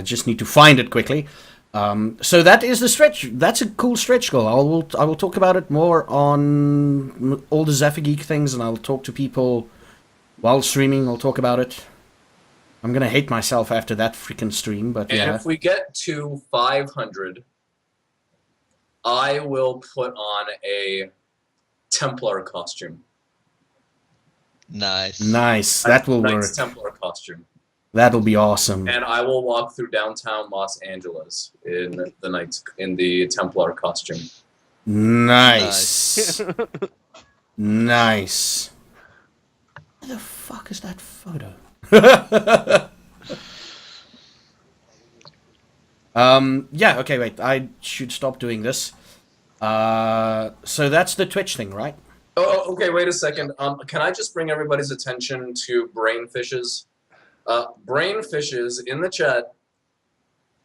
Just need to find it quickly. So that is the stretch. That's a cool stretch goal. I will talk about it more on all the Zaffageek things, and I'll talk to people while streaming. I'll talk about it. I'm gonna hate myself after that freaking stream, but And yeah. if we get to 500, I will put on a Templar costume. Nice. Nice. That will Knight's work. Templar costume. That'll be awesome. And I will walk through downtown Los Angeles in the Templar costume. Nice. Nice. Where the fuck is that photo? Yeah, okay, wait. I should stop doing this. So that's the Twitch thing, right? Oh, okay, wait a second. Can I just bring everybody's attention to Brainfishes? Brainfishes in the chat.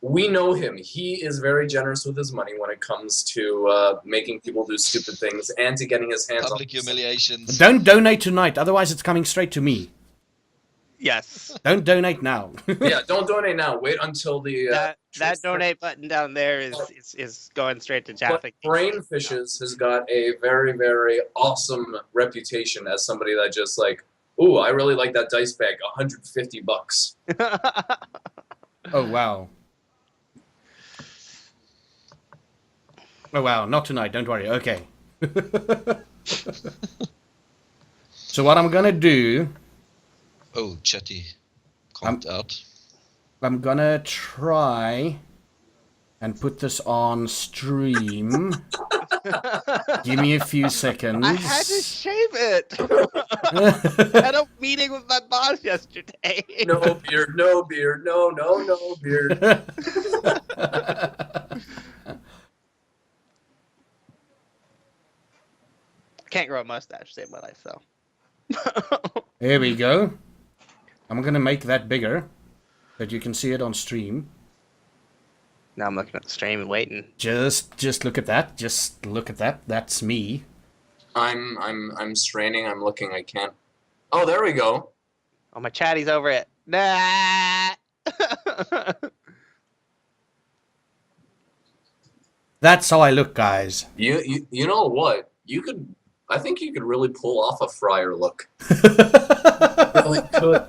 We know him. He is very generous with his money when it comes to making people do stupid things and to getting his hands Public on humiliations. Don't donate tonight, otherwise it's coming straight to me. Yes. Don't donate now. Yeah, don't donate now. Wait until the That donate button down there is going straight to But Jaffa. Brainfishes has got a very, very awesome reputation as somebody that just like, ooh, I really like that dice bag, $150. Oh, wow. Oh, wow. Not tonight. Don't worry. Okay. So what I'm going to do... Oh, chatty. Comped out. I'm going to try and put this on stream. Give me a few seconds. I had to shave it. I had a meeting with my boss yesterday. No beard, no beard, no beard. Can't grow a mustache, saved my life, so. There we go. I'm going to make that bigger, so that you can see it on stream. Now I'm looking at the stream and waiting. Just look at that. Just look at that. That's me. I'm straining, I'm looking, I can't. Oh, there we go. Oh, my chatty's over it. Nah. That's how I look, guys. You know what? I think you could really pull off a friar look. Really could.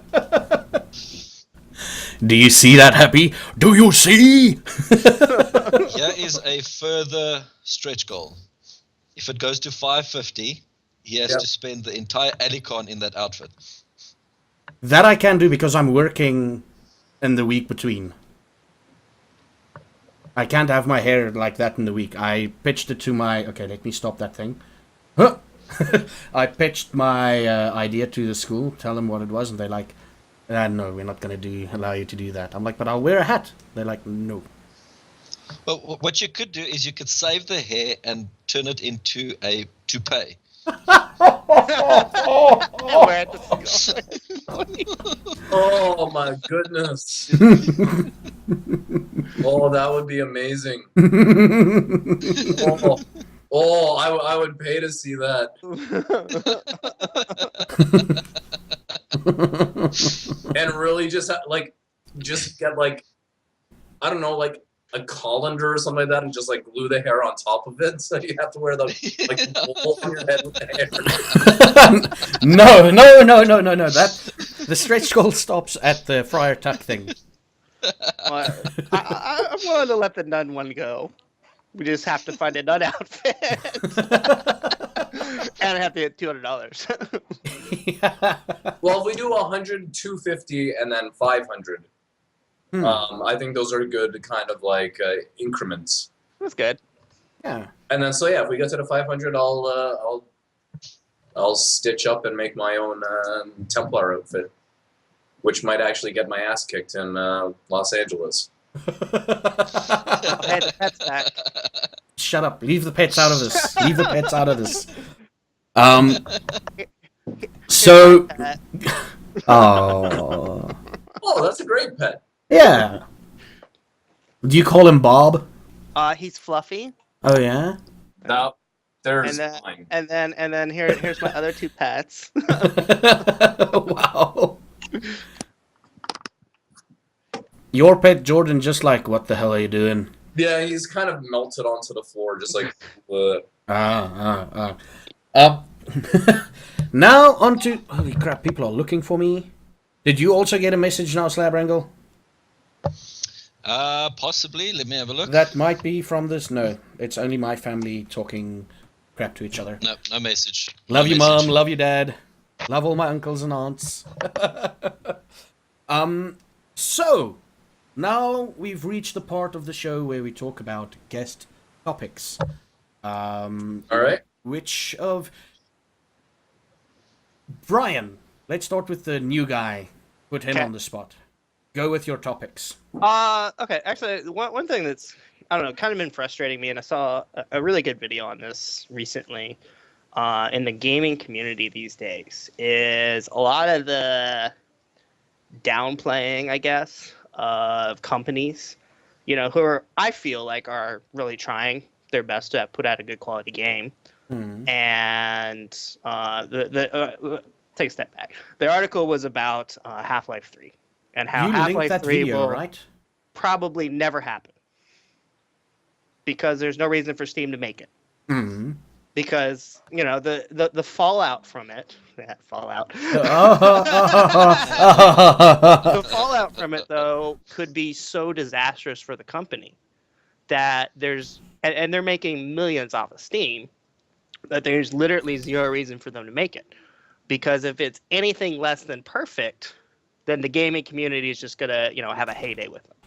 Do you see that, Happy? Do you see? Here is a further stretch goal. If it goes to 550, he has to spend the entire Alicon in that outfit. That I can do because I'm working in the week between. I can't have my hair like that in the week. I pitched it to my... Okay, let me stop that thing. Huh! I pitched my idea to the school, tell them what it was, and they're like, no, we're not going to allow you to do that. I'm like, but I'll wear a hat. They're like, no. Well, what you could do is you could save the hair and turn it into a toupee. Where the Oh my goodness. Oh, that would be amazing. I would pay to see that. And really just get like, I don't know, like a colander or something like that, and just like glue the hair on top of it, so you have to wear the like bowl on your head with the hair. No. The stretch goal stops at the Friar Tuck thing. I'm willing to let the nun one go. We just have to find a nun outfit. And I have to get $200. Yeah. Well, if we do 100, 250, and then 500, I think those are good kind of like increments. That's good. Yeah. And then so yeah, if we get to the 500, I'll stitch up and make my own Templar outfit, which might actually get my ass kicked in Los Angeles. Hey, that's back. shut up. Leave the pets out of this. Leave the pets out of this. So, oh, Oh, that's a great pet. yeah. Do you call him Bob? He's Fluffy. Oh yeah. Now, there's And then, mine. and then here's my other two pets. Wow. Your pet Jordan, just like, what the hell are you doing? Yeah, he's kind of melted onto the floor, just like. Now on to... Holy crap, people are looking for me. Did you also get a message now, Slabwrangle? Possibly. Let me have a look. That might be from this. No, it's only my family talking crap to each other. No, no message. Love No you, message. Mom. Love you, Dad. Love all my uncles and aunts. So, now we've reached the part of the show where we talk about guest topics. All right. Which of... Brian, let's start with the new guy. Put him Okay. on the spot. Go with your topics. Okay. Actually, one thing that's, I don't know, kind of been frustrating me, and I saw a really good video on this recently, in the gaming community these days, is a lot of the downplaying, I guess, of companies, you know, who are, I feel like, are really trying their best to put out a good quality game. And take a step back. The article was about Half-Life 3 and how You linked Half-Life that 3 video, will right? probably never happen because there's no reason for Steam to make it. Because, you know, the fallout from it, that fallout, the fallout from it, though, could be so disastrous for the company that there's, and they're making millions off of Steam, that there's literally zero reason for them to make it. Because if it's anything less than perfect, then the gaming community is just gonna, you know, have a heyday with them.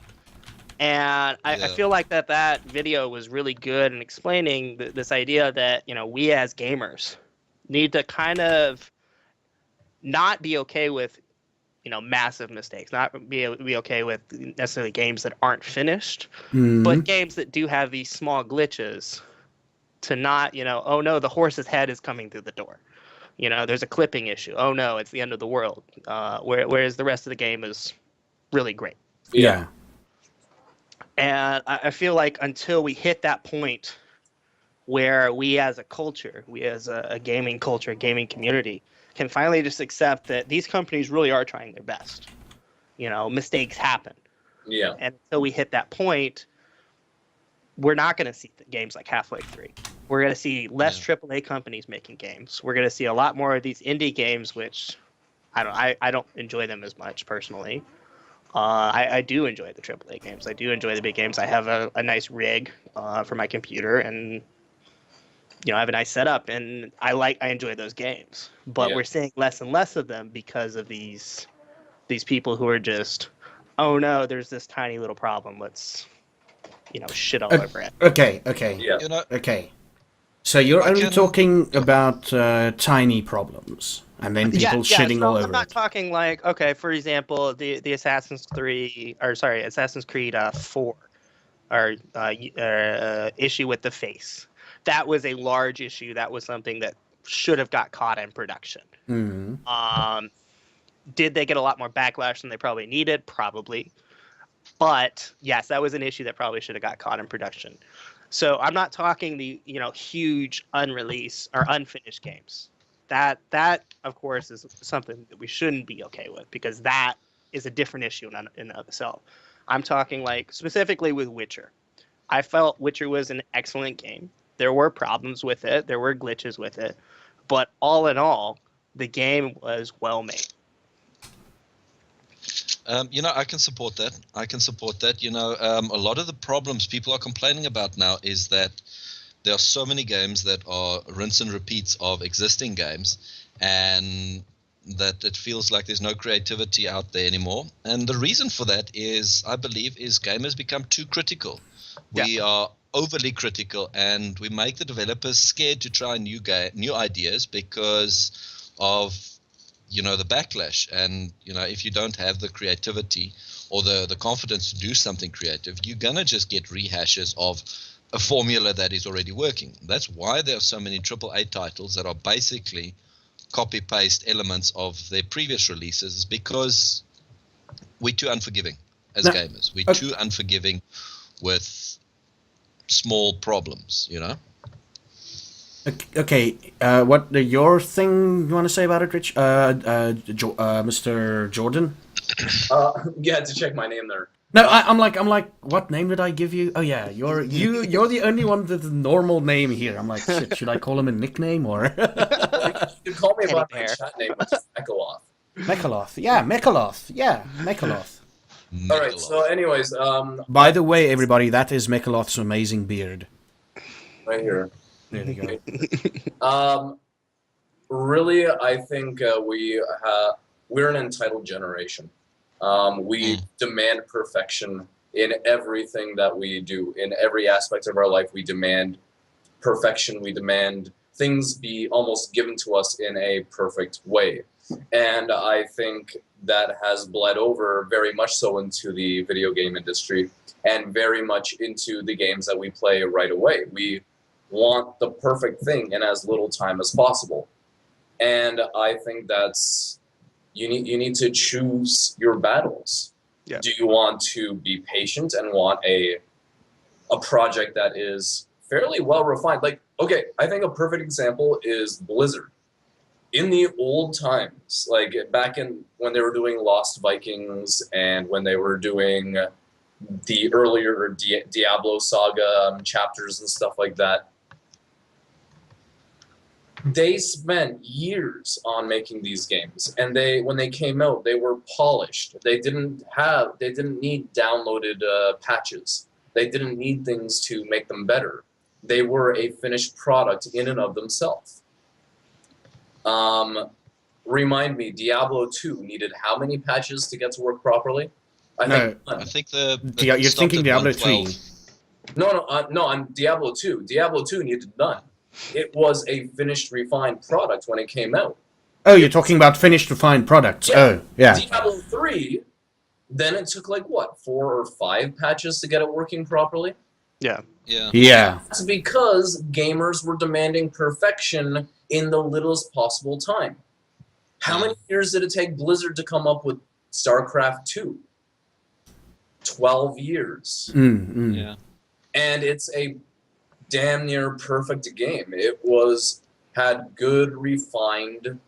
And I feel like that video was really good in explaining this idea that, you know, we as gamers need to kind of not be okay with, you know, massive mistakes, not be okay with necessarily games that aren't finished, but games that do have these small glitches to not, you know, oh no, the horse's head is coming through the door. You know, there's a clipping issue. Oh no, it's the end of the world. Whereas the rest of the game is really great. Yeah. And I feel like until we hit that point where we as a culture, we as a gaming culture, gaming community, can finally just accept that these companies really are trying their best. You know, mistakes happen. Yeah. And until we hit that point, we're not going to see games like Half-Life 3. We're going to see less AAA companies making games. We're going to see a lot more of these indie games, which I don't enjoy them as much personally. I do enjoy the AAA games. I do enjoy the big games. I have a nice rig for my computer, and you know, I have a nice setup, and I enjoy those games. But we're seeing less and less of them because of these people who are just, oh no, there's this tiny little problem. Let's, you know, shit all over it. Okay. Yeah. You know, Okay. So you're I only can- talking about tiny problems, and then people shitting so all I'm over not it. talking like, okay, for example, the Assassin's Creed 4 or issue with the face. That was a large issue. That was something that should have got caught in production. Did they get a lot more backlash than they probably needed? Probably. But yes, that was an issue that probably should have got caught in production. So I'm not talking the, you know, huge unreleased or unfinished games. That of course is something that we shouldn't be okay with, because that is a different issue in and of itself. I'm talking like specifically with Witcher. I felt Witcher was an excellent game. There were problems with it, there were glitches with it, but all in all, the game was well made. You know, I can support that. You know, a lot of the problems people are complaining about now is that there are so many games that are rinse and repeats of existing games, and that it feels like there's no creativity out there anymore. And the reason for that is, I believe, is gamers become too critical. We are overly critical, and we make the developers scared to try new ideas because of, you know, the backlash. And, you know, if you don't have the creativity or the confidence to do something creative, you're gonna just get rehashes of a formula that is already working. That's why there are so many AAA titles that are basically copy-paste elements of their previous releases, because we're too unforgiving as No, gamers. We're okay. too unforgiving with small problems, you know? Okay, what your thing you want to say about it, Rich? Mr. Jordan? You had to check my name there. No, I'm like, what name did I give you? Oh yeah, you're the only one with a normal name here. I'm like, shit, should I call him a nickname or You can call me Teddy by my bear. chat name, which is Ekaloth. Mechaloth? Yeah, Mechaloth. Yeah, Mechaloth. All right. So, anyways, By the way, everybody, that is Mechaloth's amazing beard. right here. There you go. Really, I think we're an entitled generation. We demand perfection in everything that we do. In every aspect of our life, we demand perfection. We demand things be almost given to us in a perfect way. And I think that has bled over very much so into the video game industry and very much into the games that we play right away. We want the perfect thing in as little time as possible. And I think that's you need to choose your battles. Yeah. Do you want to be patient and want a project that is fairly well refined? Like, okay, I think a perfect example is Blizzard. In the old times, like back in when they were doing Lost Vikings and when they were doing the earlier Diablo saga chapters and stuff like that, they spent years on making these games, and when they came out, they were polished. They didn't need downloaded patches. They didn't need things to make them better. They were a finished product in and of themselves. Remind me, Diablo 2 needed how many patches to get to work properly? I think you're thinking Diablo 3. No, I'm Diablo 2. Diablo 2 needed none. It was a finished, refined product when it came out. Oh, you're talking about finished, refined products. Yeah. Oh, yeah. Diablo 3, then it took like, what, 4 or 5 patches to get it working properly? Yeah. Yeah. That's because gamers were demanding perfection in the littlest possible time. How many years did it take Blizzard to come up with StarCraft 2? 12 years. Yeah. And it's a damn near perfect game. It had good, refined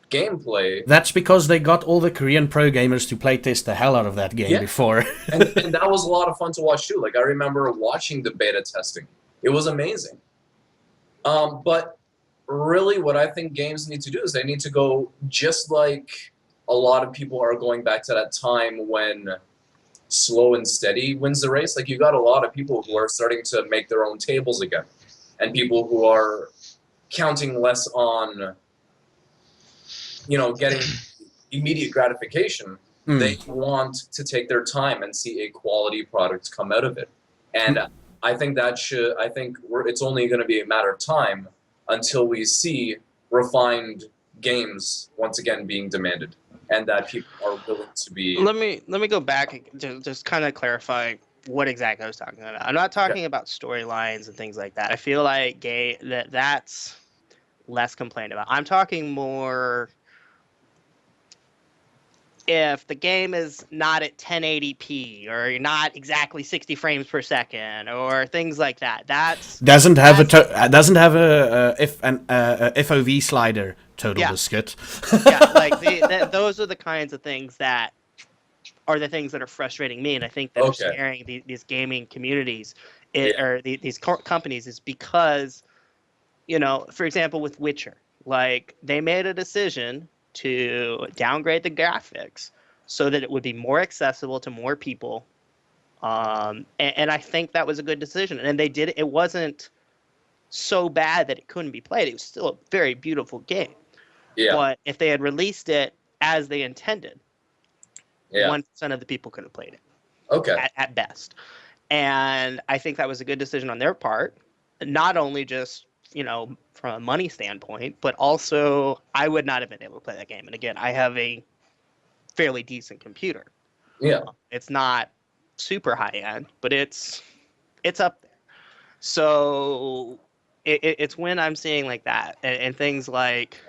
gameplay. That's because they got all the Korean pro gamers to playtest the hell out of that game before. and that was a lot of fun to watch too. Like, I remember watching the beta testing. It was amazing. But really what I think games need to do is they need to go just like a lot of people are going back to that time when slow and steady wins the race. Like, you got a lot of people who are starting to make their own tables again, and people who are counting less on, getting immediate gratification. They want to take their time and see a quality product come out of it. And I think it's only going to be a matter of time until we see refined games once again being demanded, and that people are willing to be. Let me go back to just kind of clarify what exactly I was talking about. I'm not talking about storylines and things like that. I feel like that's less complained about. I'm talking more if the game is not at 1080p or you're not exactly 60 frames per second or things like that. Doesn't have a FOV slider. Total biscuit. Yeah, like those are the kinds of things that are the things that are frustrating me, and I think that are scaring these gaming communities or these companies is because, for example, with Witcher, like they made a decision to downgrade the graphics so that it would be more accessible to more people, and I think that was a good decision. And they did it. It wasn't so bad that it couldn't be played. It was still a very beautiful game. Yeah. But if they had released it as they intended, 1% of the people could have played it. Okay. At best. And I think that was a good decision on their part. Not only just, from a money standpoint, but also I would not have been able to play that game. And again, I have a fairly decent computer. Yeah. It's not super high end, but it's up there. So it's when I'm seeing like that and things like,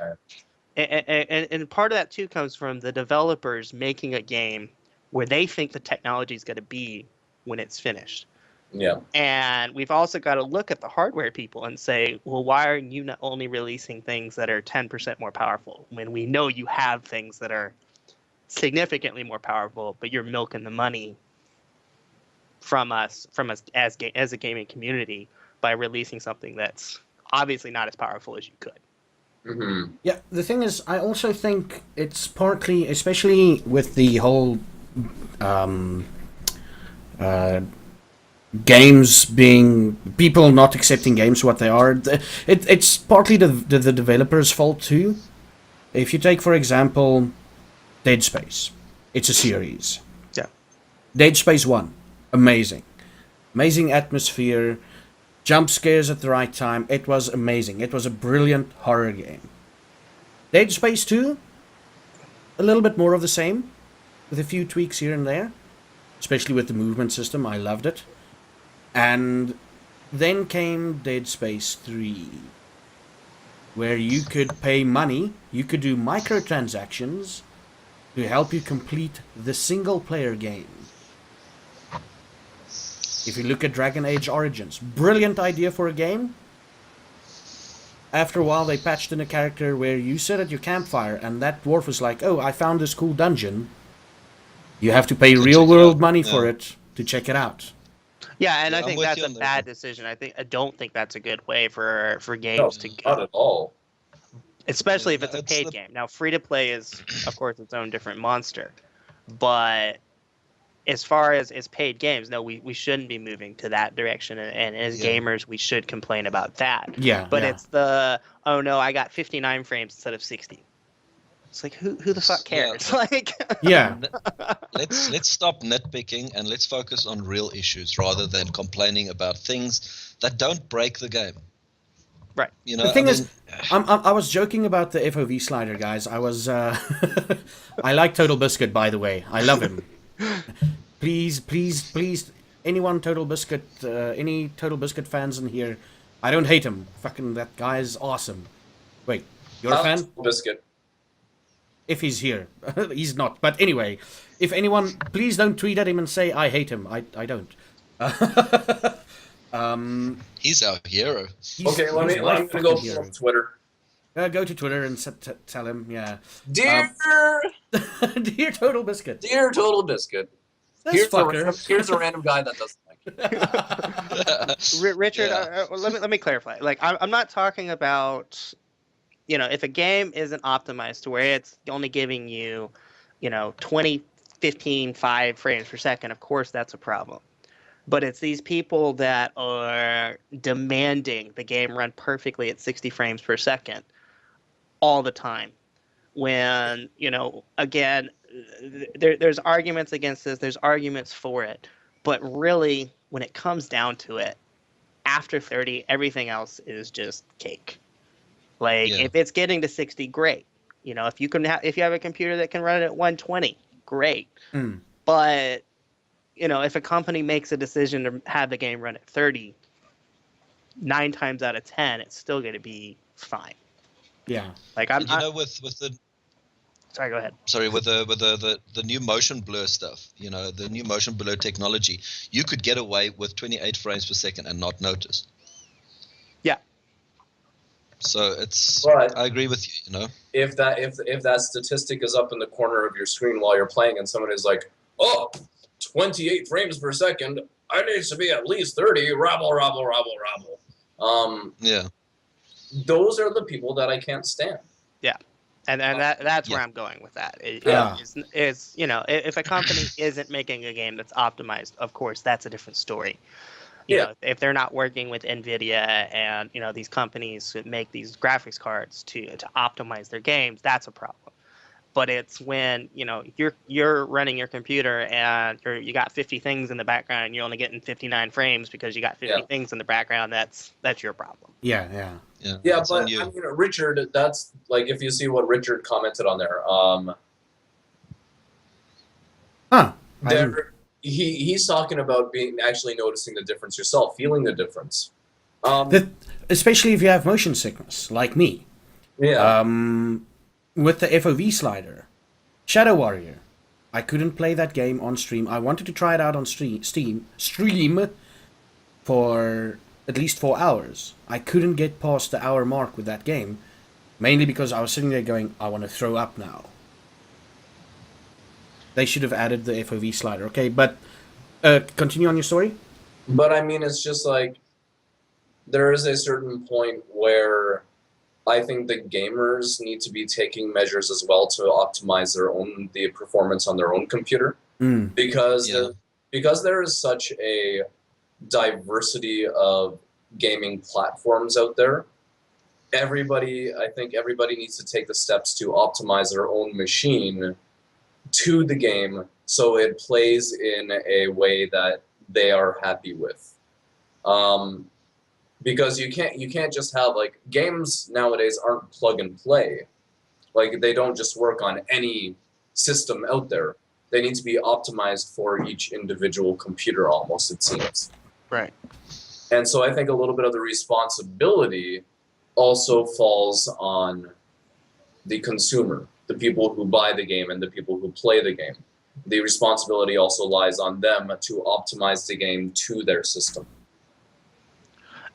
and part of that too comes from the developers making a game where they think the technology is going to be when it's finished. Yeah. And we've also got to look at the hardware people and say, well, why are you not only releasing things that are 10% more powerful when we know you have things that are significantly more powerful, but you're milking the money from us as a gaming community by releasing something that's obviously not as powerful as you could. Hmm. Yeah, the thing is, I also think it's partly, especially with the whole uh, games being people not accepting games for what they are. It's partly the developers' fault too. If you take, for example, Dead Space, it's a series. Yeah. Dead Space 1, amazing atmosphere, jump scares at the right time. It was amazing. It was a brilliant horror game. Dead Space 2, a little bit more of the same, with a few tweaks here and there, especially with the movement system. I loved it. And then came Dead Space 3, where you could pay money, you could do microtransactions to help you complete the single player game. If you look at Dragon Age Origins, brilliant idea for a game. After a while, they patched in a character where you sit at your campfire and that dwarf was like, oh, I found this cool dungeon. You have to pay real world money for it to check it out. Yeah, and Yeah, I I'm think with that's you a on that bad one. decision. I don't think that's a good way for No, games to not go, at all. especially Yeah, if it's no, a it's paid the game. Now, free to play is, of course, its own different monster. But as far as paid games, no, we shouldn't be moving to that direction. And as Yeah. gamers, we should complain about that. Yeah, But yeah. it's the, oh no, I got 59 frames instead of 60. It's like, who the fuck Yeah, cares? Like, Yeah. let's stop nitpicking and let's focus on real issues rather than complaining about things that don't break the game. right. You know, The thing I is, mean, I was joking about the FOV slider, guys. I was, I like Total Biscuit, by the way. I love him. Please, anyone any Total Biscuit fans in here? I don't hate him. Fucking that guy is awesome. Wait, you're a fan? Biscuit. If he's here, he's not. But anyway, if anyone, please don't tweet at him and say I hate him. I don't. he's our hero. Okay, I'm my gonna fucking go hero. pull up Twitter. Go to Twitter and tell him, yeah. Dear, Dear Total Biscuit. dear Total Biscuit. This Here's a random guy that doesn't like you. Richard, Yeah. let me clarify. Like, I'm not talking about, if a game isn't optimized to where it's only giving you, 20, 15, 5 frames per second. Of course, that's a problem. But it's these people that are demanding the game run perfectly at 60 frames per second all the time. When, again, there's arguments against this, there's arguments for it. But really, when it comes down to it, after 30, everything else is just cake. Like, Yeah. if it's getting to 60, great. If you have a computer that can run it at 120, great. Mm. But, if a company makes a decision to have the game run at 30, 9 times out of 10, it's still going to be fine. Yeah. Like, And you know, with the sorry, go ahead. with the new motion blur stuff, the new motion blur technology, you could get away with 28 frames per second and not notice. Yeah. So it's, But I agree with you. if that statistic is up in the corner of your screen while you're playing, and someone is like, "Oh, 28 frames per second, I need to be at least 30." Rabble. Yeah. Those are the people that I can't stand. And that's where Yeah. I'm going with that. Yeah. Is if a company isn't making a game that's optimized, of course, that's a different story. If they're not working with NVIDIA and these companies that make these graphics cards to optimize their games, that's a problem. But it's when you're running your computer and you got 50 things in the background and you're only getting 59 frames because you got 50 things in the background. That's your problem. Yeah. Yeah, That's on but you. I mean, Richard, that's like if you see what Richard commented on there. Huh. He's talking about actually noticing the difference yourself, feeling the difference. Especially if you have motion sickness, like me. Yeah. With the FOV slider, Shadow Warrior, I couldn't play that game on stream. I wanted to try it out on stream for at least 4 hours. I couldn't get past the hour mark with that game, mainly because I was sitting there going, I want to throw up now. They should have added the FOV slider. Okay, but continue on your story. But I mean, it's just like there is a certain point where I think the gamers need to be taking measures as well to optimize the performance on their own computer, because there is such a diversity of gaming platforms out there. I think everybody needs to take the steps to optimize their own machine to the game so it plays in a way that they are happy with. Because you can't just have, like, games nowadays aren't plug and play. Like, they don't just work on any system out there. They need to be optimized for each individual computer almost, it seems. Right. And so I think a little bit of the responsibility also falls on the consumer, the people who buy the game and the people who play the game. The responsibility also lies on them to optimize the game to their system.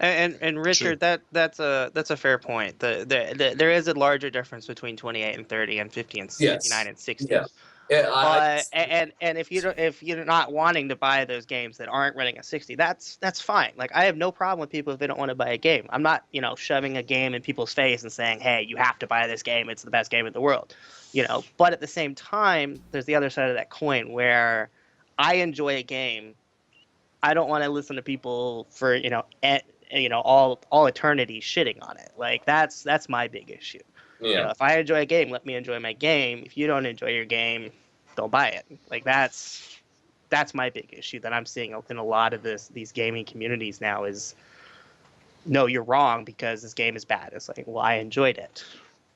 And Richard, that's a fair point. There is a larger difference between 28 and 30 and 50 and 59 and 60. Yeah. And if you're not wanting to buy those games that aren't running at 60, that's fine. Like, I have no problem with people if they don't want to buy a game. I'm not, shoving a game in people's face and saying, hey, you have to buy this game, it's the best game in the world. But at the same time, there's the other side of that coin where I enjoy a game. I don't want to listen to people for all eternity shitting on it. Like, that's my big issue. Yeah. If I enjoy a game, let me enjoy my game. If you don't enjoy your game, don't buy it. Like, that's my big issue that I'm seeing in a lot of these gaming communities now is, no, you're wrong because this game is bad. It's like, well, I enjoyed it.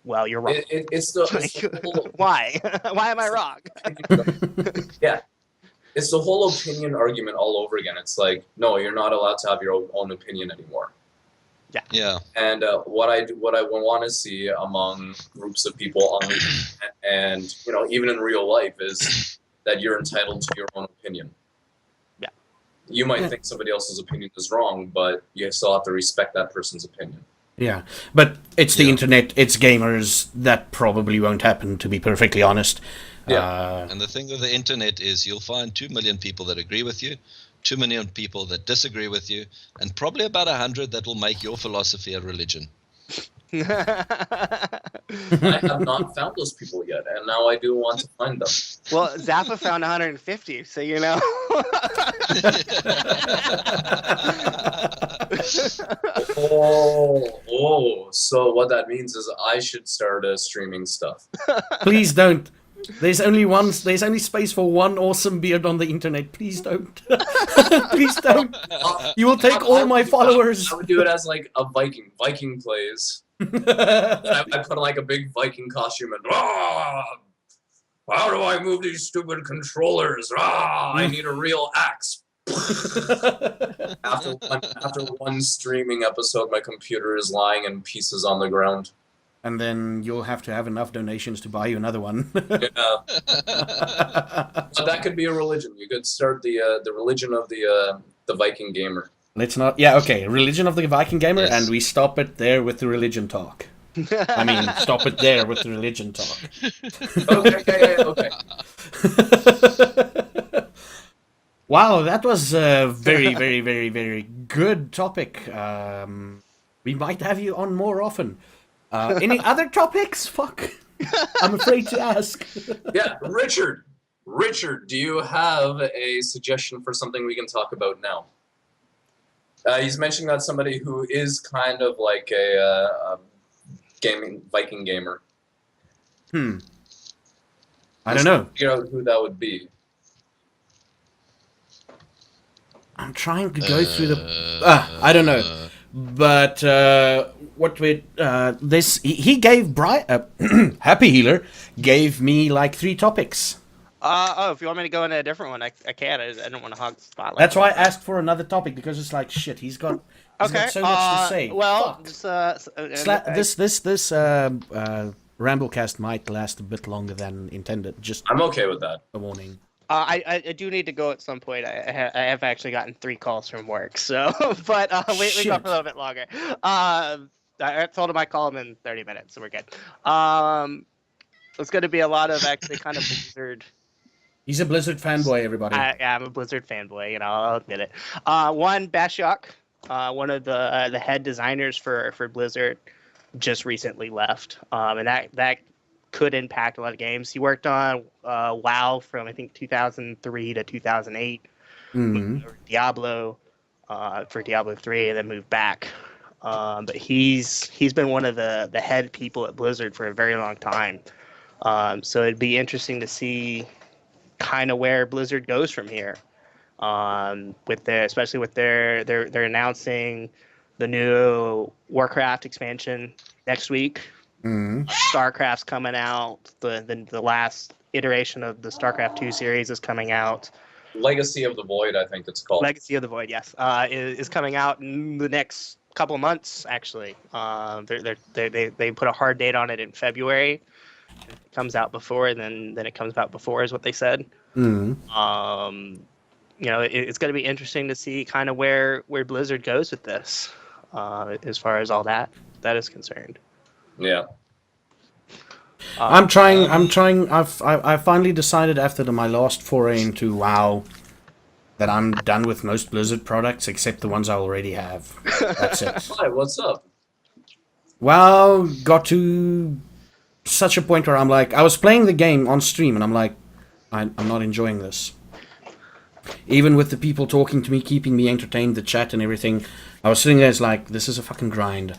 Well, you're wrong. It's the whole, why? Why am I wrong? Yeah. It's the whole opinion argument all over again. It's like, no, you're not allowed to have your own opinion anymore. Yeah. And what I want to see among groups of people on the internet and even in real life is that you're entitled to your own opinion. Yeah. You might think somebody else's opinion is wrong, but you still have to respect that person's opinion. Yeah, but it's the internet, it's gamers, that probably won't happen, to be perfectly honest. Yeah. And the thing with the internet is you'll find 2 million people that agree with you, 2 million people that disagree with you, and probably about 100 that will make your philosophy a religion. I have not found those people yet, and now I do want to find them. Well, Zappa found 150, so So what that means is I should start streaming stuff. Please don't. There's only space for one awesome beard on the internet. Please don't. Please don't. You will take all my followers. I would do it as like a Viking. Viking plays. I put like a big Viking costume and how do I move these stupid controllers? I need a real axe. After one streaming episode, my computer is lying in pieces on the ground. And then you'll have to have enough donations to buy you another one. Yeah. So that could be a religion. You could start the religion of the Viking gamer. Let's not. Yeah, okay. Religion of the Viking gamer, Yes. and we stop it there with the religion talk. I mean, stop it there with the religion talk. Okay. Wow, that was a very, very, very, very good topic. We might have you on more often. Any other topics? Fuck. I'm afraid to ask. Yeah, Richard, do you have a suggestion for something we can talk about now? He's mentioning that somebody who is kind of like a Viking gamer. I don't know. Figure out who that would be. I'm trying to go through the. I don't know, but what with this, he gave Happiehealer gave me like 3 topics. If you want me to go into a different one, I can. I don't want to hog the spotlight. That's why I asked for another topic, because it's like, shit, he's got Okay. so much to say. Well, Fuck. this, This Ramblecast might last a bit longer than intended. Just I'm okay with that. a warning. I do need to go at some point. I have actually gotten 3 calls from work, so but we go Shit. for a little bit longer. I told him I call him in 30 minutes, so we're good. It's going to be a lot of actually kind of Blizzard. He's a Blizzard fanboy, everybody. I'm a Blizzard fanboy, I'll admit it. One, Bashiok, one of the head designers for Blizzard, just recently left, and that could impact a lot of games. He worked on WoW from I think 2003 to 2008, Diablo for Diablo 3, and then moved back. But he's been one of the head people at Blizzard for a very long time. So it'd be interesting to see kind of where Blizzard goes from here. Especially with they're announcing the new Warcraft expansion next week. StarCraft's coming out. The last iteration of the StarCraft 2 series is coming out. Legacy of the Void, I think it's called. Legacy of the Void, yes, is coming out in the next couple of months. Actually, they put a hard date on it in February. It comes out before, and then it comes out before, is what they said. It's going to be interesting to see kind of where Blizzard goes with this, as far as all that is concerned. Yeah. I'm trying. I finally decided after my last foray into WoW that I'm done with most Blizzard products except the ones I already have. That's it. Hi, what's up? WoW got to such a point where I'm like, I was playing the game on stream and I'm like, I'm not enjoying this. Even with the people talking to me, keeping me entertained, the chat and everything, I was sitting there, it's like, this is a fucking grind.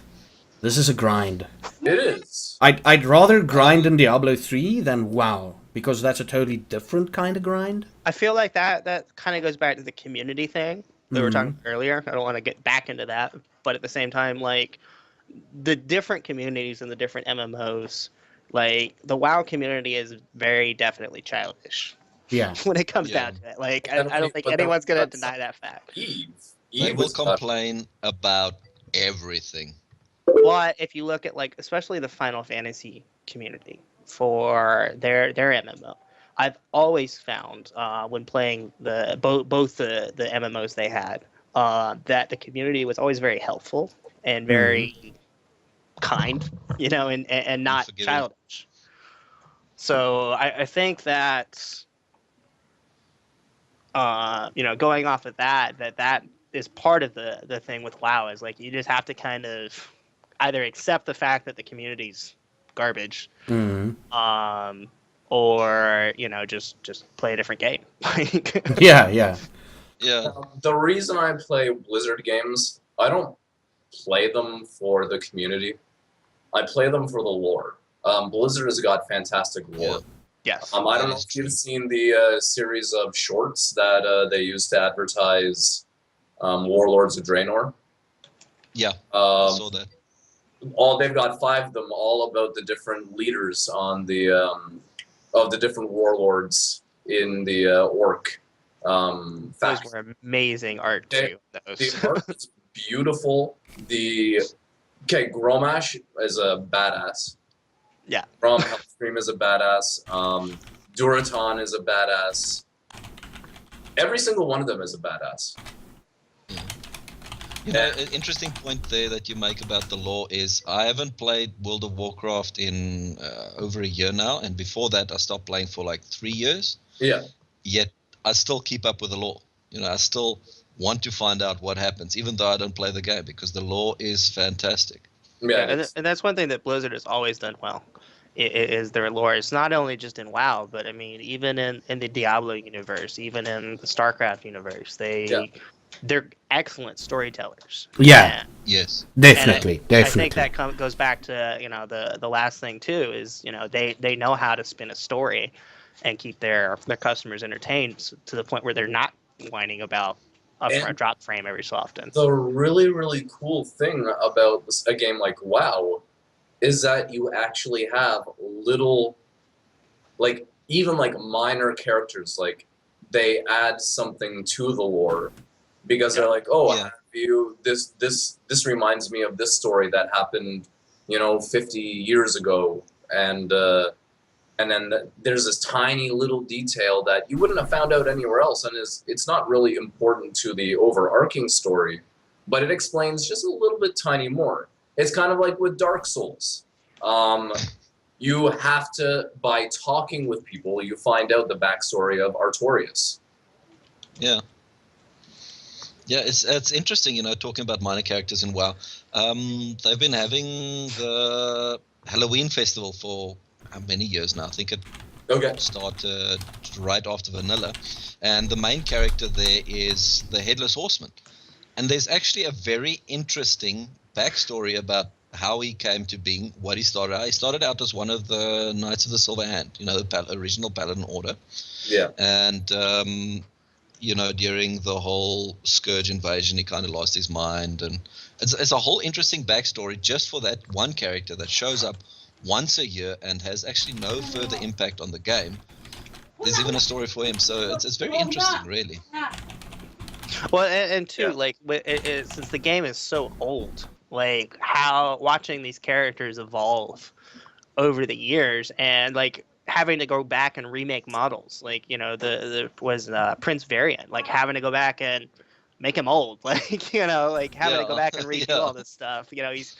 This is a grind. It is. I'd rather grind in Diablo 3 than WoW, because that's a totally different kind of grind. I feel like that kind of goes back to the community thing that we were talking about earlier. I don't want to get back into that, but at the same time, like, the different communities and the different MMOs, like, the WoW community is very definitely childish. Yeah. When it comes down to it. Like, I don't think anyone's going to deny that fact. They will complain about everything. But if you look at, like, especially the Final Fantasy community for their MMO, I've always found when playing both the MMOs they had, that the community was always very helpful and very kind, and not childish. So I think that, going off of that is part of the thing with WoW, is like, you just have to kind of either accept the fact that the community's garbage, or just play a different game. Yeah. The reason I play Blizzard games, I don't play them for the community. I play them for the lore. Blizzard has got fantastic lore. Yes. I don't know if you've seen the series of shorts that they used to advertise Warlords of Draenor. Yeah, I saw that. They've got 5 of them, all about the different leaders on the of the different warlords in the orc faction. Those were amazing art too. The art is beautiful. Gromash is a badass. Yeah. Grom Hellstream is a badass. Duratan is a badass. Every single one of them is a badass. An interesting point there that you make about the lore is I haven't played World of Warcraft in over a year now, and before that I stopped playing for like 3 years. Yeah. Yet I still keep up with the lore. I still want to find out what happens, even though I don't play the game, because the lore is fantastic. Yeah, and that's one thing that Blizzard has always done well, is their lore. It's not only just in WoW, but I mean, even in the Diablo universe, even in the StarCraft universe, they're excellent storytellers. Yeah. Yes. Definitely. I think that goes back to the last thing too, is they know how to spin a story and keep their customers entertained to the point where they're not whining about a drop frame every so often. The really, really cool thing about a game like WoW is that you actually have little, like, even like minor characters, like they add something to the lore because they're like, oh, Yeah. this reminds me of this story that happened, 50 years ago, and then there's this tiny little detail that you wouldn't have found out anywhere else, and it's not really important to the overarching story, but it explains just a little bit tiny more. It's kind of like with Dark Souls. You have to, by talking with people, you find out the backstory of Artorias. Yeah. Yeah, it's interesting, talking about minor characters in WoW. They've been having the Halloween festival for how many years now? I think it Okay. started right after Vanilla, and the main character there is the Headless Horseman. And there's actually a very interesting backstory about how he came to being what he started out. He started out as one of the Knights of the Silver Hand, the original Paladin Order. Yeah. And during the whole Scourge invasion, he kind of lost his mind, and it's a whole interesting backstory just for that one character that shows up once a year and has actually no further impact on the game. There's even a story for him, so it's very interesting, really. Well, and too, Yeah. like, since the game is so old, like, how watching these characters evolve over the years, and like having to go back and remake models, like, the was Prince Variant, like having to go back and make him old, like, like having to go back and redo Yeah. all this stuff. He's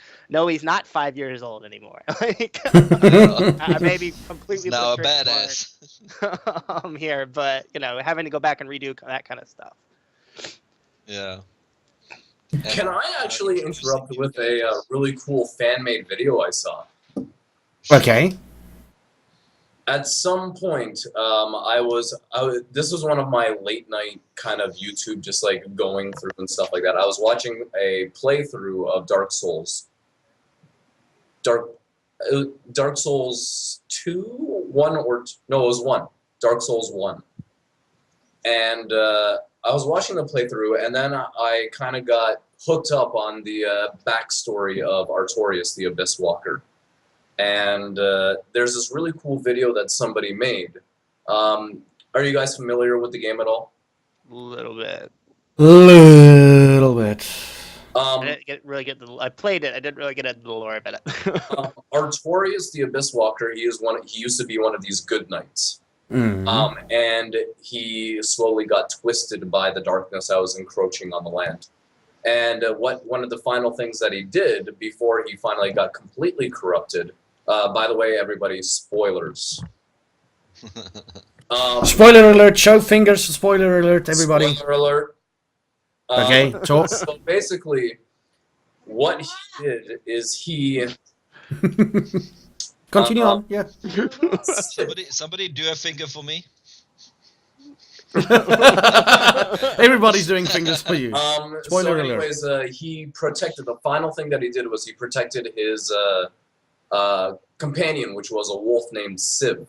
not 5 years old anymore. Like, Yeah. I may be completely He's now a butchering badass. here, but having to go back and redo that kind of stuff. Yeah. Can I actually interrupt with a really cool fan-made video I saw? Okay. At some point, this was one of my late night kind of YouTube, just like going through and stuff like that. I was watching a playthrough of Dark Souls. Dark Souls 2, 1 or no, it was 1. Dark Souls 1. And I was watching the playthrough, and then I kind of got hooked up on the backstory of Artorias, the Abyss Walker. And there's this really cool video that somebody made. Are you guys familiar with the game at all? A little bit. Little bit. I didn't really get I played it. I didn't really get into the lore about it. Artorias, the Abyss Walker, he used to be one of these good knights. And he slowly got twisted by the darkness that was encroaching on the land. And one of the final things that he did before he finally got completely corrupted, by the way, everybody, spoilers. Spoiler alert, show fingers, spoiler alert, everybody. Spoiler alert. Okay, talk. So basically, what he did is he... Continue on, yeah. Somebody do a finger for me. Everybody's doing fingers for you. Spoiler alert. Anyways, he protected, the final thing that he did was he protected his companion, which was a wolf named Civ.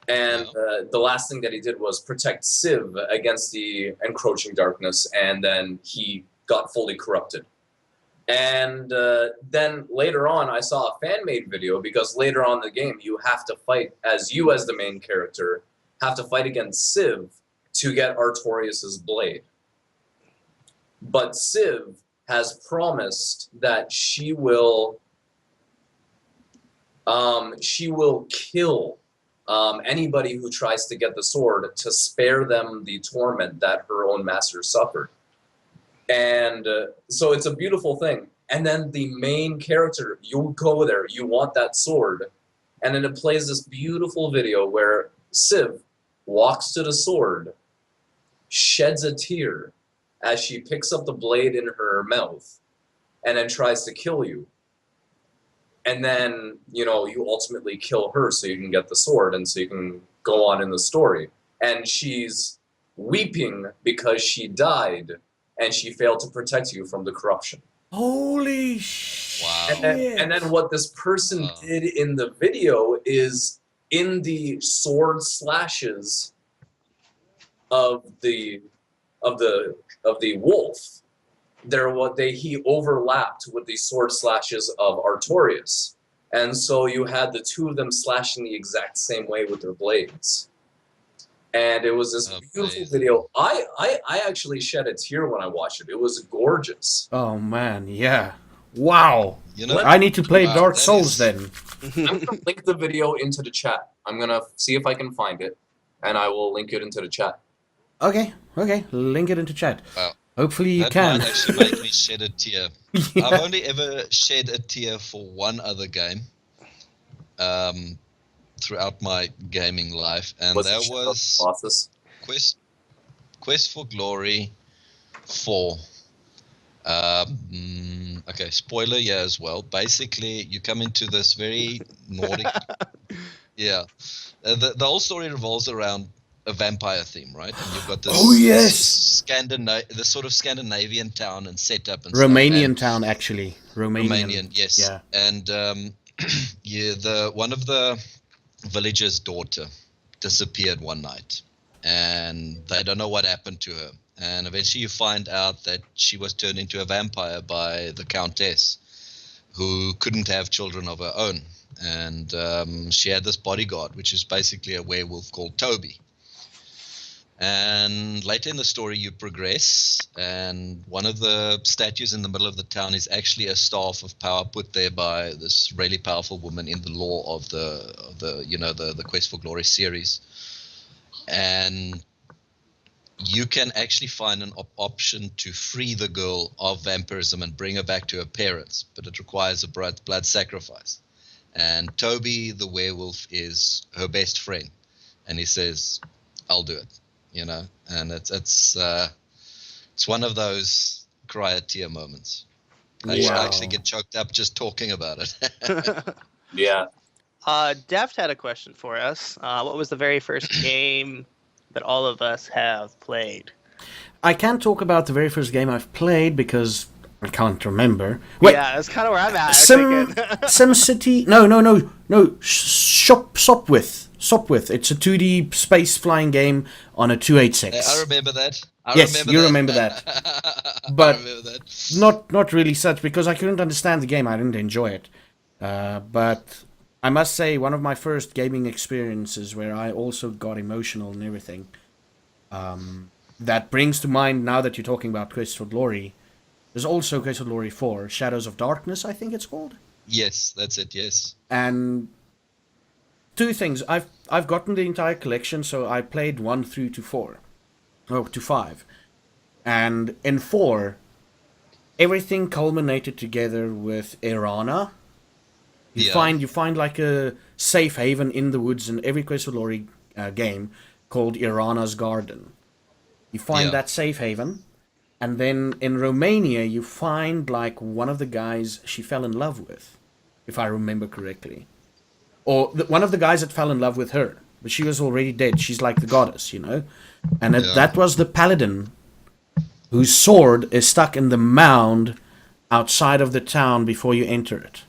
And the last thing that he did was protect Civ against the encroaching darkness, and then he got fully corrupted. And then later on, I saw a fan-made video, because later on in the game, you have to fight, as the main character, have to fight against Civ to get Artorias' blade. But Civ has promised that she will kill anybody who tries to get the sword, to spare them the torment that her own master suffered. And so it's a beautiful thing. And then the main character, you go there, you want that sword, and then it plays this beautiful video where Civ walks to the sword, sheds a tear as she picks up the blade in her mouth, and then tries to kill you. And then, you ultimately kill her so you can get the sword, and so you can go on in the story. And she's weeping because she died, and she failed to protect you from the corruption. Holy shit. Wow. And then what this person did in the video is, in the sword slashes of the wolf, he overlapped with the sword slashes of Artorias. And so you had the two of them slashing the exact same way with their blades. And it was this beautiful Amazing. video. I actually shed a tear when I watched it. It was gorgeous. Oh man, yeah. Wow. You know, I need to play wow, Dark that Souls is- then. I'm going to link the video into the chat. I'm going to see if I can find it, and I will link it into the chat. Okay, link it into chat. Wow. Hopefully you that can. might actually make me shed a tear. Yeah. I've only ever shed a tear for one other game throughout my gaming life, and Was it that Shadow of was the Colossus? Quest for Glory 4. Okay, spoiler here as well. Basically, you come into this very Nordic. Yeah, the whole story revolves around a vampire theme, right? And you've got this. Oh, yes! This sort of Scandinavian town and setup and Romanian stuff. town, actually. Romanian, yes. Yeah. And one of the villagers' daughter disappeared one night, and they don't know what happened to her. And eventually, you find out that she was turned into a vampire by the countess, who couldn't have children of her own. And she had this bodyguard, which is basically a werewolf called Toby. And later in the story, you progress, and one of the statues in the middle of the town is actually a staff of power put there by this really powerful woman in the lore of the Quest for Glory series. And you can actually find an option to free the girl of vampirism and bring her back to her parents, but it requires a blood sacrifice. And Toby, the werewolf, is her best friend, and he says, "I'll do it," And it's one of those cry a tear moments. I actually get choked up just talking about it. Yeah. Deft had a question for us. What was the very first game that all of us have played? I can't talk about the very first game I've played because I can't remember. Wait, Yeah, that's kind of where I'm at. SimCity? No. Sopwith. It's a 2D space flying game on a 286. I remember that. Remember that. But I remember that. Not really such, because I couldn't understand the game. I didn't enjoy it. But I must say, one of my first gaming experiences where I also got emotional and everything, that brings to mind, now that you're talking about Quest for Glory, there's also Quest for Glory 4, Shadows of Darkness, I think it's called. Yes, that's it, yes. And two things. I've gotten the entire collection, so I played 1 through to 4. Oh, to 5. And in 4, everything culminated together with Irana. You find like a safe haven in the woods in every Quest for Glory game called Irana's Garden. You find that safe haven, and then in Romania you find like one of the guys she fell in love with, if I remember correctly. Or one of the guys that fell in love with her, but she was already dead. She's like the goddess, And that was the paladin whose sword is stuck in the mound outside of the town before you enter it.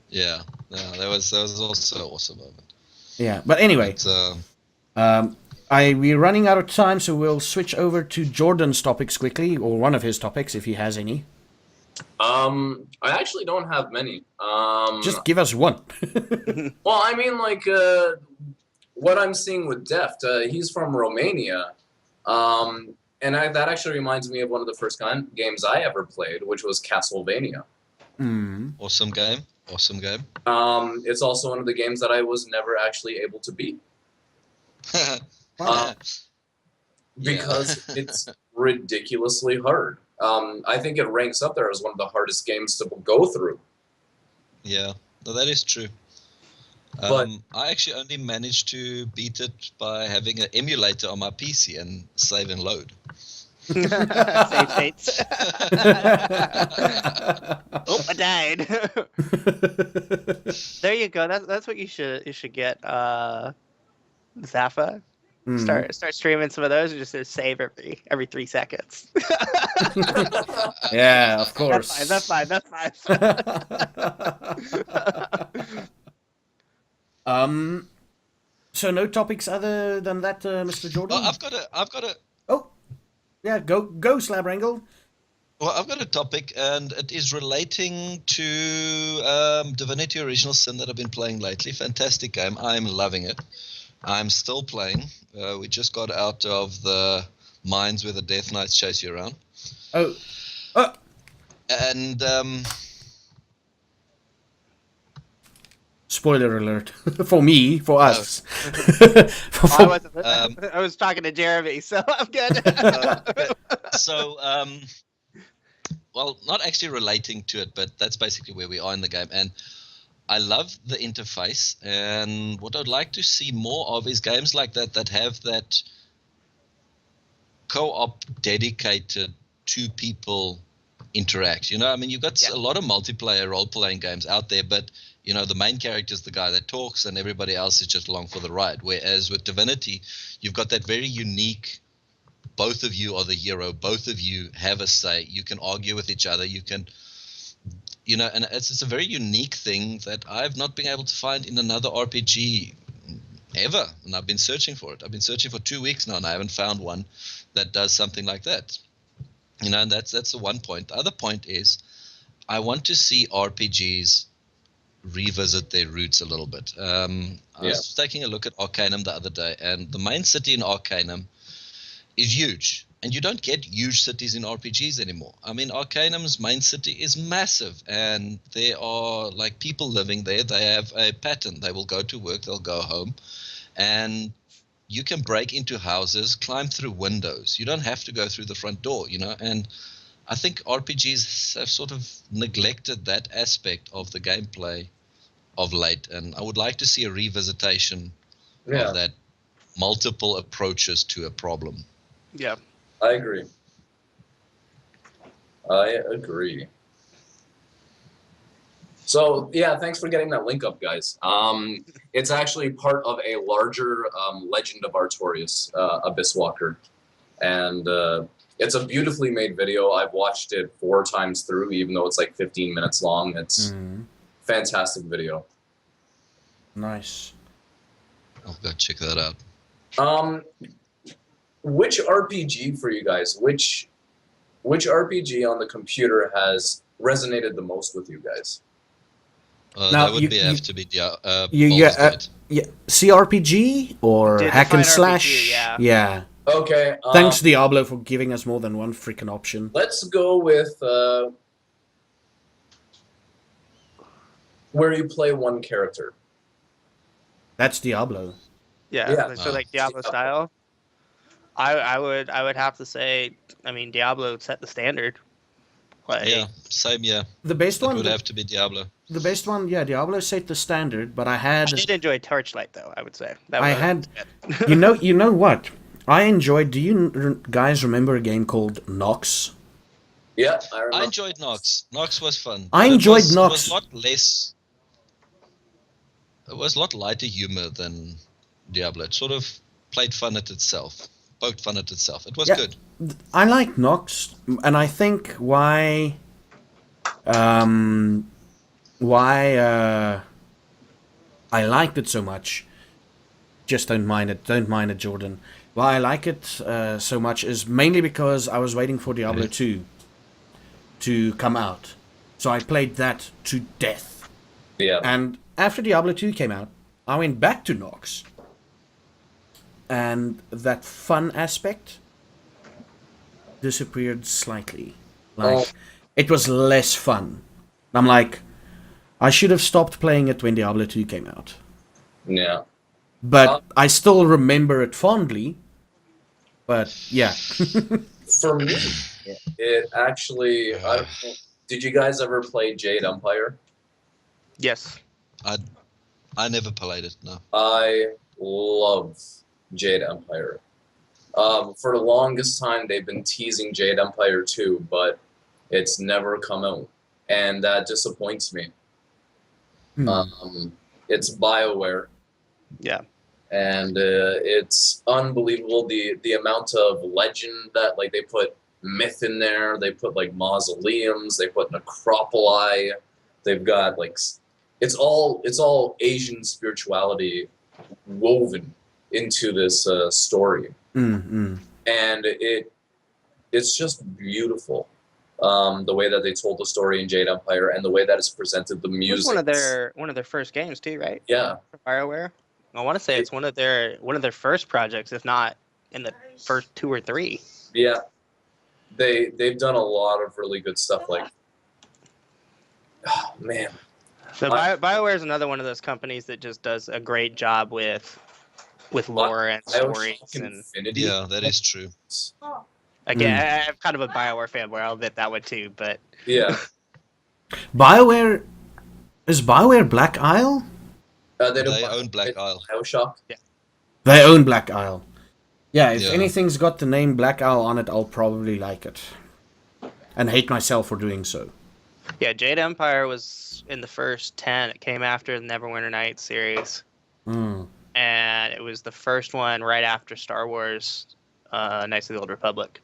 Yeah, that was also an awesome moment. Yeah, but anyway, we're running out of time, so we'll switch over to Jordan's topics quickly, or one of his topics if he has any. I actually don't have many. Just give us one. Well, I mean, like, what I'm seeing with Deft, he's from Romania, and that actually reminds me of one of the first games I ever played, which was Castlevania. Awesome game. It's also one of the games that I was never actually able to beat. Because it's ridiculously hard. I think it ranks up there as one of the hardest games to go through. Yeah, no, that is true. But I actually only managed to beat it by having an emulator on my PC and save and load. Save states. Oh, I died. There you go. That's what you should get. Zaffa. Start streaming some of those and just save every 3 seconds. Yeah, of course. That's fine. So no topics other than that, Mr. Jordan? Oh, I've got a. Oh, yeah, go, Slabwrangle. Well, I've got a topic, and it is relating to Divinity Original Sin that I've been playing lately. Fantastic game. I'm loving it. I'm still playing. We just got out of the mines where the Death Knights chase you around. Oh, And spoiler alert for me, for us. I was talking to Jeremy, so I'm good. okay. So, well, not actually relating to it, but that's basically where we are in the game. And I love the interface, and what I'd like to see more of is games like that that have that co-op dedicated to people interact. You know, I mean, you've got a lot of multiplayer role-playing games out there, but you know, the main character is the guy that talks, and everybody else is just along for the ride. Whereas with Divinity, you've got that very unique. Both of you are the hero. Both of you have a say. You can argue with each other. You can. You know, and it's a very unique thing that I've not been able to find in another RPG ever, and I've been searching for it. I've been searching for 2 weeks now, and I haven't found one that does something like that. You know, and that's the one point. The other point is, I want to see RPGs revisit their roots a little bit. I was taking a look at Arcanum the other day, and the main city in Arcanum is huge. And you don't get huge cities in RPGs anymore. I mean, Arcanum's main city is massive, and there are like people living there. They have a pattern. They will go to work, they'll go home, and you can break into houses, climb through windows. You don't have to go through the front door, you know. And I think RPGs have sort of neglected that aspect of the gameplay of late, and I would like to see a revisitation of that multiple approaches to a problem. Yeah. I agree. So, yeah, thanks for getting that link up, guys. It's actually part of a larger Legend of Artorias, Abyss Walker. And it's a beautifully made video. I've watched it 4 times through, even though it's like 15 minutes long. It's fantastic video. Nice. I'll go check that out. Which RPG for you guys? Which RPG on the computer has resonated the most with you guys? Now, that would have to be CRPG or hack and slash? RPG, yeah. Okay. Thanks Diablo for giving us more than one freaking option. Let's go with where you play one character. That's Diablo. Yeah. So like Diablo style. I would have to say, I mean, Diablo set the standard. Like, yeah, same. Yeah, the best one would have to be Diablo. The best one, yeah, Diablo set the standard, but I did enjoy Torchlight though. I would say you know what? I enjoyed. Do you guys remember a game called Nox? Yeah, I remember. I enjoyed Nox. Nox was fun. I enjoyed Nox. It was a lot less. It was a lot lighter humor than Diablo. It sort of played fun at itself. Poked fun at itself. It was good. I like Nox, and I think why I liked it so much. Just don't mind it, Jordan. Why I like it so much is mainly because I was waiting for Diablo 2 to come out, so I played that to death. Yeah. And after Diablo 2 came out, I went back to Nox. And that fun aspect disappeared slightly. Like, it was less fun. I'm like, I should have stopped playing it when Diablo 2 came out. Yeah. But I still remember it fondly. But, yeah. For me, it actually... I don't know, did you guys ever play Jade Empire? Yes. I never played it, no. I love Jade Empire. For the longest time, they've been teasing Jade Empire 2, but it's never come out, and that disappoints me. It's BioWare. Yeah. And it's unbelievable the amount of legend that, like, they put myth in there, they put like mausoleums, they put necropoli, they've got like it's all Asian spirituality woven into this story. And it's just beautiful. The way that they told the story in Jade Empire and the way that it's presented the It was music. one of their first games too, right? Yeah. BioWare. I want to say it's one of their first projects, if not in the first 2 or 3. Yeah. They've done a lot of really good stuff. Like, oh man. So BioWare is another one of those companies that just does a great job with lore and stories. And Infinity. Yeah, that is true. again, I'm kind of a BioWare fanboy. I'll admit that one too. But Yeah. BioWare is BioWare Black Isle? They own Black Isle. BioShock. yeah, They own Black Isle. Yeah, if Yeah. anything's got the name Black Isle on it, I'll probably like it. And hate myself for doing so. yeah, Jade Empire was in the first 10. It came after the Neverwinter Nights series, Mm. and it was the first one right after Star Wars, Knights of the Old Republic.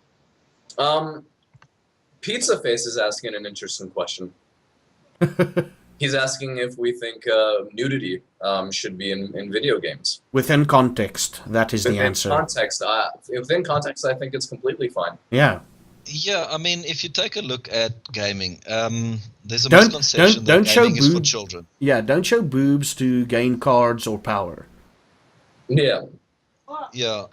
Pizza Face is asking an interesting question. He's asking if we think nudity should be in video games. Within context, that is the Within answer. within context, I think it's completely fine. Yeah. Yeah, I mean, if you take a look at gaming, there's a Don't- misconception don't that show gaming is for boob- children. Yeah, don't show boobs to gain cards or power. Yeah. Yeah,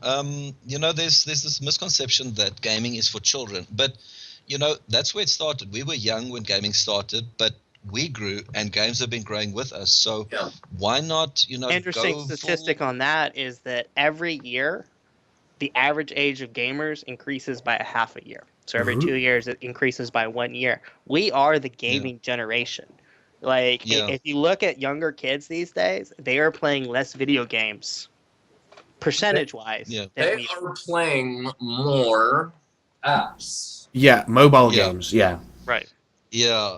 there's this misconception that gaming is for children, but that's where it started. We were young when gaming started, but we grew, and games have been growing with us. So Yeah. why not, Interesting go statistic on that is that every year, the average age of gamers increases by a half a year. So every Mhm. 2 years, it increases by 1 year. We are the gaming generation. Like, Yeah. if you look at younger kids these days, they are playing less video games, percentage-wise. Yeah. than They we are playing more apps. Yeah, mobile Yeah. games. Yeah. Right. Yeah,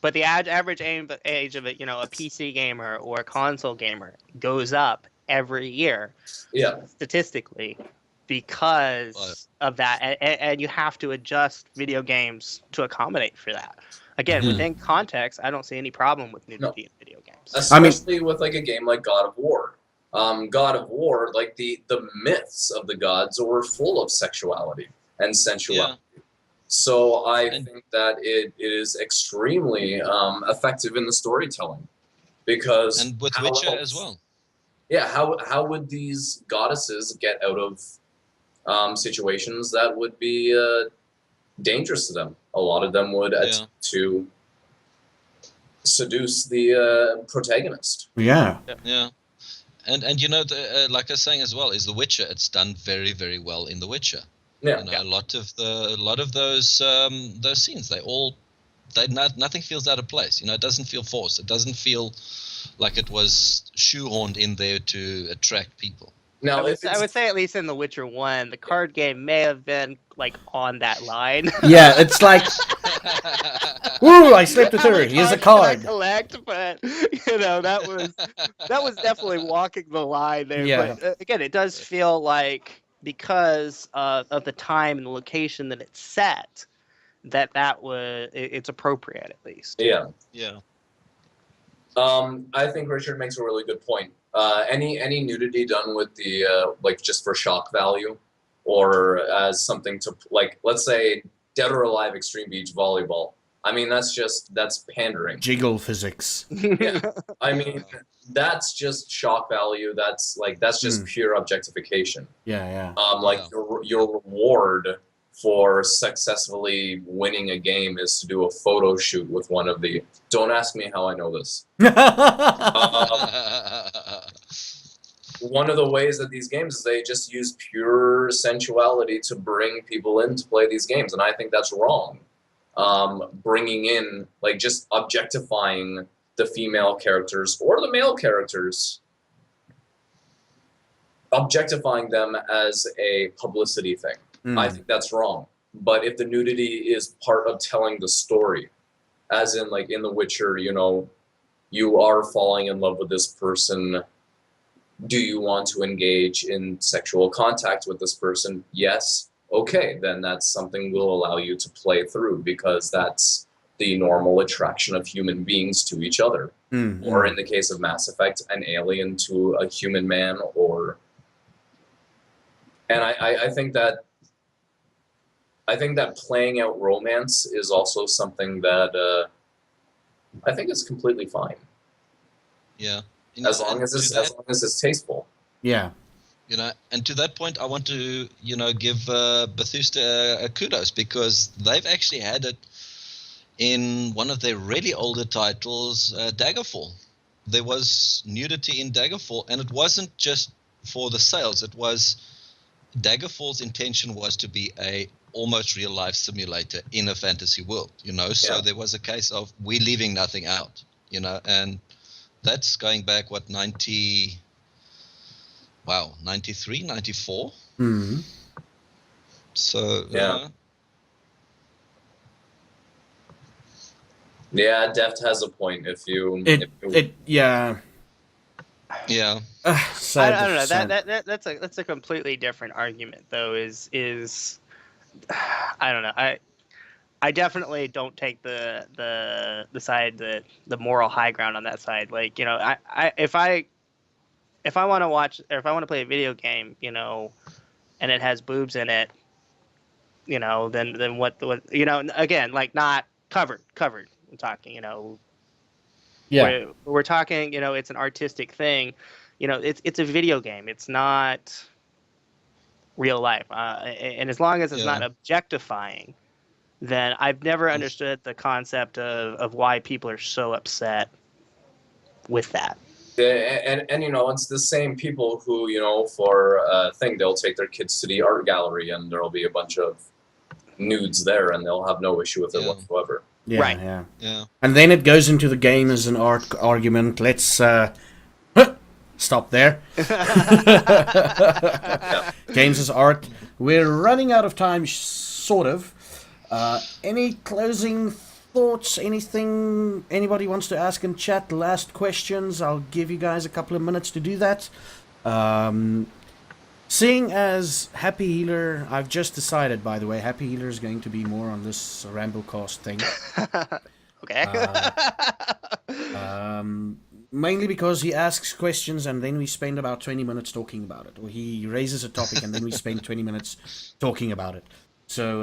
But the average age of a PC gamer or a console gamer goes up every year. Yeah. Statistically, because of that, and you have to adjust video games to accommodate for that. Again, Mhm. within context, I don't see any problem with nudity in video games. Especially with like a game like God of War. God of War, like the myths of the gods were full of sexuality and sensuality. So I think that it is extremely effective in the storytelling, because and with how Witcher else- as well. Yeah, how would these goddesses get out of situations that would be dangerous to them? A lot of them would attempt to seduce the protagonist. Yeah. Yeah, and like I was saying as well, is The Witcher. It's done very, very well in The Witcher. Yeah, A lot of those scenes, nothing feels out of place. It doesn't feel forced. It doesn't feel like it was shoehorned in there to attract people. Now, I would say at least in The Witcher 1, the card game may have been like on that line. Yeah, it's like, woo, I slipped a How third. many Here's a cards card. can I collect, but that was definitely walking the line there. Yeah. But again, it does feel like, because of the time and the location that it's set, it's appropriate at least. yeah. Yeah. I think Richard makes a really good point. Any nudity done with the like just for shock value, or as something to, like, let's say Dead or Alive Extreme Beach Volleyball. I mean, that's pandering. Jiggle physics. Yeah. I mean, that's just shock value. That's just pure objectification. Yeah, Like your reward for successfully winning a game is to do a photo shoot with one of the. Don't ask me how I know this. yeah. One of the ways that these games is they just use pure sensuality to bring people in to play these games, and I think that's wrong. Bringing in, like, just objectifying the female characters or the male characters, objectifying them as a publicity thing. I think that's wrong. But if the nudity is part of telling the story, as in, like, in The Witcher, you are falling in love with this person. Do you want to engage in sexual contact with this person? Yes. Okay, then that's something we'll allow you to play through, because that's the normal attraction of human beings to each other. Or in the case of Mass Effect, an alien to a human man, or... And I think that I think that playing out romance is also something that I think is completely fine. Yeah. As long as it's tasteful. Yeah. And to that point, I want to, give Bethesda a kudos, because they've actually had it in one of their really older titles, Daggerfall. There was nudity in Daggerfall, and it wasn't just for the sales. It was Daggerfall's intention was to be a almost real life simulator in a fantasy world, So there was a case of we leaving nothing out, and that's going back 93, 94. Mm-hmm. So Yeah, Deft has a point. Yeah. I don't know. That's a completely different argument, though. Is I don't know. I definitely don't take the side, the moral high ground on that side. Like, if I want to watch, or if I want to play a video game, and it has boobs in it, then what again, like, not covered. I'm talking, Yeah. we're talking, it's an artistic thing, it's a video game. It's not real life, and as long as it's not objectifying, then I've never understood the concept of why people are so upset with that. And it's the same people who, for a thing, they'll take their kids to the art gallery and there'll be a bunch of nudes there and they'll have no issue with it whatsoever. Yeah, right. Yeah. And then it goes into the game as an art argument. Let's stop there. Games as art. We're running out of time, sort of. Any closing thoughts? Anything anybody wants to ask in chat? Last questions? I'll give you guys a couple of minutes to do that. Seeing as Happiehealer, I've just decided, by the way, Happiehealer is going to be more on this RambleCast thing. Okay. Mainly because he asks questions and then we spend about 20 minutes talking about it. Or he raises a topic and then we spend 20 minutes talking about it. So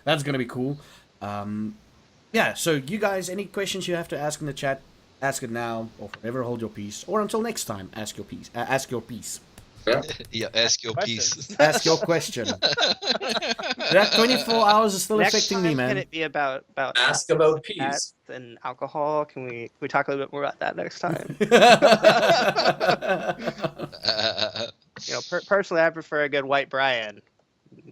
that's going to be cool. Yeah, so you guys, any questions you have to ask in the chat, ask it now, or forever hold your peace. Or until next time, ask your piece. Ask your piece. Yeah. Ask your piece. Ask your question. That 24 hours is still affecting me, man. Can it be about Ask about peas and alcohol? Can we talk a little bit more about that next time? Personally, I prefer a good white Brian.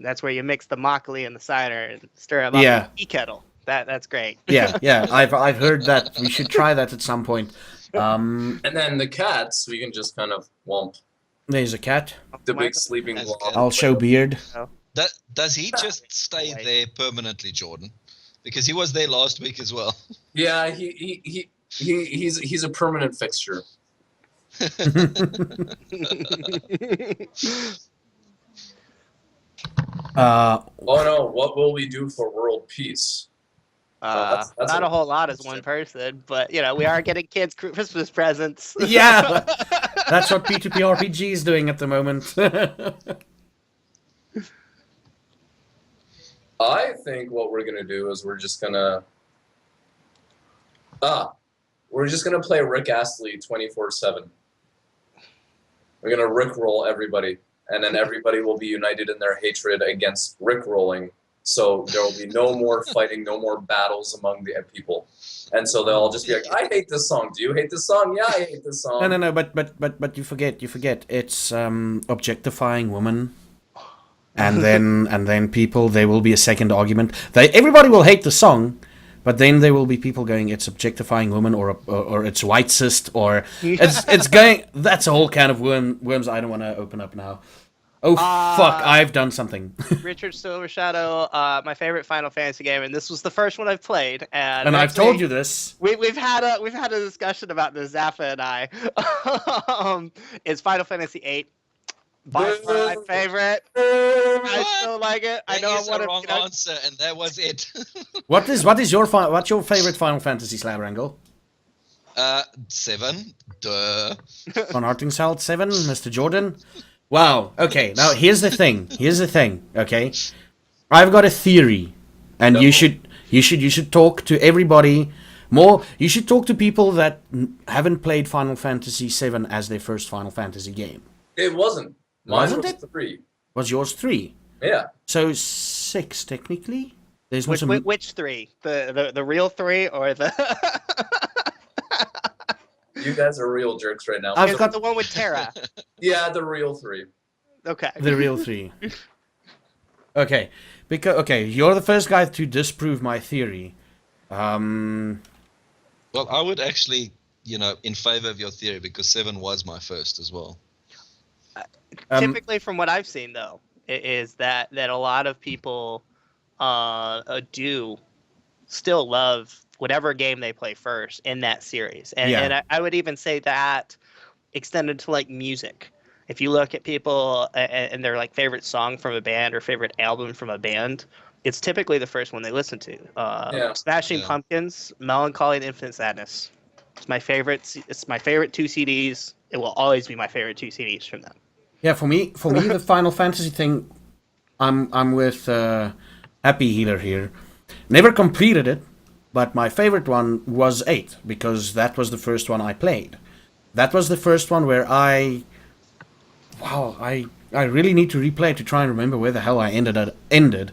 That's where you mix the Mockley and the cider and stir them up in a tea kettle. That's great. Yeah. I've heard that. We should try that at some point. And then the cats, we can just kind of womp. There's a cat. The big sleeping blob. I'll show Beard. Does he just stay there permanently, Jordan? Because he was there last week as well. Yeah, he's a permanent fixture. Oh no! What will we do for world peace? That's not a whole lot as one person, but we are getting kids Christmas presents. Yeah, that's what P2P RPG is doing at the moment. I think what we're gonna do is we're just gonna play Rick Astley 24/7. We're gonna Rickroll everybody, and then everybody will be united in their hatred against Rickrolling. So there will be no more fighting, no more battles among the people, and so they'll all just be like, "I hate this song. Do you hate this song? Yeah, I hate this song." No. But you forget. It's objectifying women, and then people. There will be a second argument. Everybody will hate the song, but then there will be people going, "It's objectifying women," or it's white cis, or it's going. That's a whole can of worms. I don't want to open up now. Oh, fuck, I've done something. Richard Silvershadow, my favorite Final Fantasy game, and this was the first one I've played. And I've told you this. We've had a discussion about this, Zaffa and I. It's Final Fantasy VIII. By far my favorite. I still like it. I know I wrong answer, and that was it. What's your favorite Final Fantasy Slabwrangle? 7. Duh. Von Hartingsfeld 7, Mr. Jordan. Wow. Okay. Now here's the thing. Okay. I've got a theory, and No. you should talk to everybody more. You should talk to people that haven't played Final Fantasy VII as their first Final Fantasy game. It wasn't. Mine Wasn't was it? 3. Was yours 3? Yeah. So 6 technically. There's Which, some. which 3? The real 3 or the? You guys are real jerks right now. I've Is got- it the one with Terra? Yeah, the real 3. Okay. The real 3. Okay, you're the first guy to disprove my theory. Well, I would actually, in favor of your theory because 7 was my first as well. Typically, from what I've seen, though, is that a lot of people do still love whatever game they play first in that series, and I would even say that extended to like music. If you look at people and their like favorite song from a band or favorite album from a band, it's typically the first one they listen to. Smashing Yeah. Pumpkins, Melancholy, and Infinite Sadness. It's my favorite. It's my favorite 2 CDs. It will always be my favorite 2 CDs from them. Yeah, for me, the Final Fantasy thing, I'm with Happiehealer here. Never completed it, but my favorite one was 8 because that was the first one I played. That was the first one where I really need to replay it to try and remember where the hell I ended.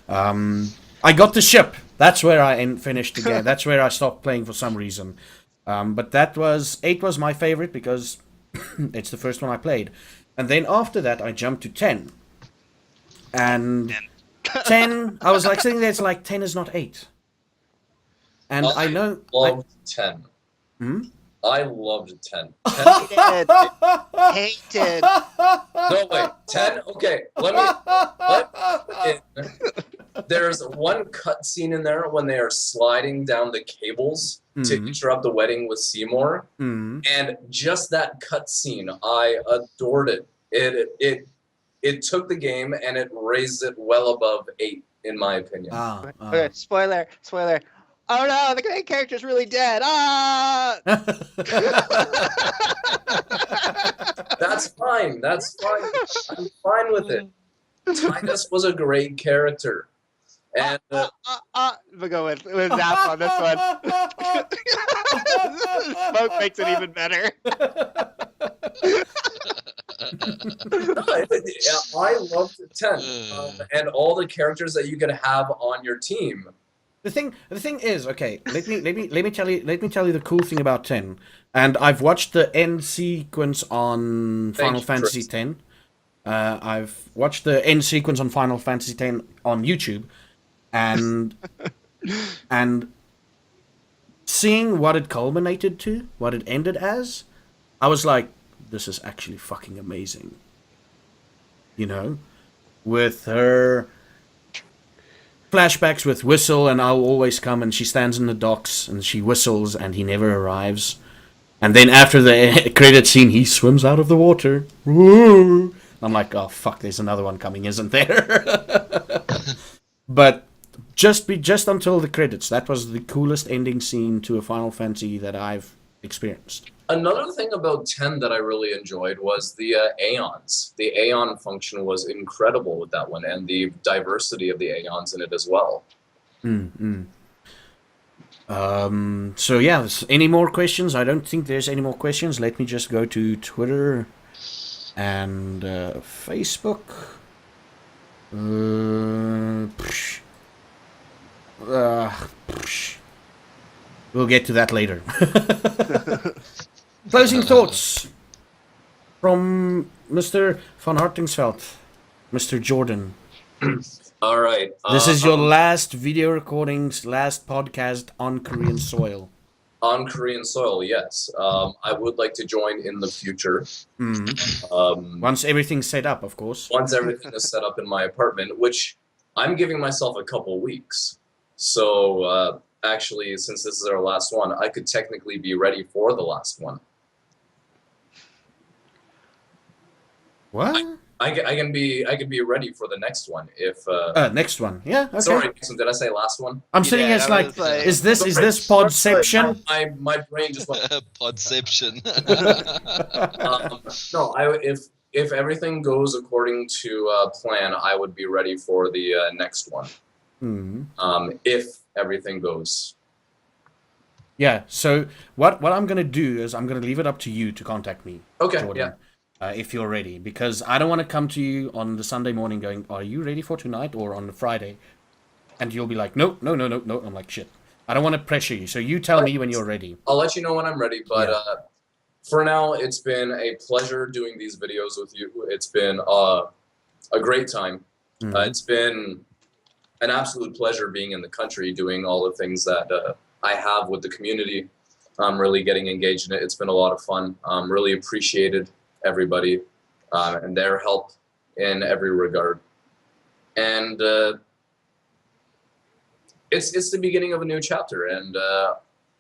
I got the ship. That's where I finished the game. That's where I stopped playing for some reason. But 8 was my favorite because it's the first one I played. And then after that, I jumped to 10. And 10, I was like sitting there, it's like 10 is not 8. And I know... loved 10. Hmm? I loved 10. 10. Hated. No, wait. 10? Okay, there's one cutscene in there when they are sliding down the cables to interrupt the wedding with Seymour. And just that cutscene, I adored it. It took the game and it raised it well above 8, in my opinion. Okay, spoiler. Oh no, the main character's really dead. Ah! That's fine. I'm fine with it. Titus was a great character. And We'll go with Zap on this one. Smoke makes it even better. I loved 10. And all the characters that you could have on your team. The thing is, okay, let me tell you the cool thing about 10. And I've watched the end sequence on Final Fantasy X. I've watched the end sequence on Final Fantasy X on YouTube, and seeing what it culminated to, what it ended as, I was like, this is actually fucking amazing. With her flashbacks with Whistle and I'll Always Come, and she stands in the docks and she whistles and he never arrives. And then after the credit scene, he swims out of the water. Woo! I'm like, oh fuck, there's another one coming, isn't there? But just until the credits, that was the coolest ending scene to a Final Fantasy that I've experienced. Another thing about 10 that I really enjoyed was the Aeons. The Aeon function was incredible with that one, and the diversity of the Aeons in it as well. So yeah, any more questions? I don't think there's any more questions. Let me just go to Twitter and Facebook. We'll get to that later. Closing thoughts from Mr. Van Hartingsveld, Mr. Jordan. All right. This is your last video recordings, last podcast on Korean soil. On Korean soil, yes. I would like to join in the future. Once everything's set up, of course. Once everything is set up in my apartment, which I'm giving myself a couple weeks. So actually, since this is our last one, I could technically be ready for the last one. What? I can be ready for the next one if. Next one. Yeah. Okay. Sorry, did I say last one? I'm saying Yeah, it's that like, was, is this podception? My brain just went. Podception. No, if everything goes according to plan, I would be ready for the next one. If everything goes. Yeah, so what I'm going to do is I'm going to leave it up to you to contact me, Okay, Jordan, if you're ready. Because I don't want to come to you on the Sunday morning going, are you ready for tonight? Or on the Friday. And you'll be like, no. I'm like, shit. I don't want to pressure you. So you tell me when you're ready. I'll let you know when I'm ready, but for now, it's been a pleasure doing these videos with you. It's been a great time. It's been an absolute pleasure being in the country, doing all the things that I have with the community. I'm really getting engaged in it. It's been a lot of fun. Really appreciated everybody and their help in every regard. And it's the beginning of a new chapter, and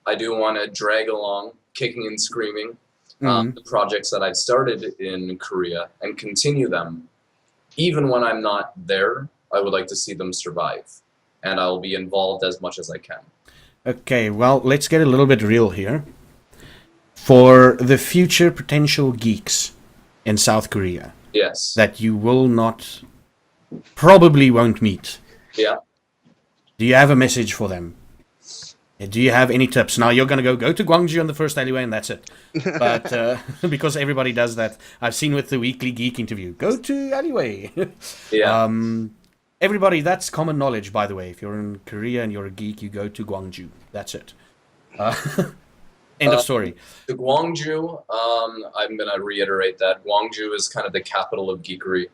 I do want to drag along, kicking and screaming, the projects that I've started in Korea and continue them. Even when I'm not there, I would like to see them survive, and I'll be involved as much as I can. Okay, well, let's get a little bit real here. For the future potential geeks in South Korea, Yes. that you will not, probably won't meet. Yeah. Do you have a message for them? Do you have any tips? Now you're going to go to Gwangju on the first alleyway and that's it. But because everybody does that. I've seen with the Weekly Geek interview. Go to alleyway. Yeah. Everybody, that's common knowledge, by the way. If you're in Korea and you're a geek, you go to Gwangju. That's it. End of story. The Gwangju, I'm going to reiterate that Gwangju is kind of the capital of geekery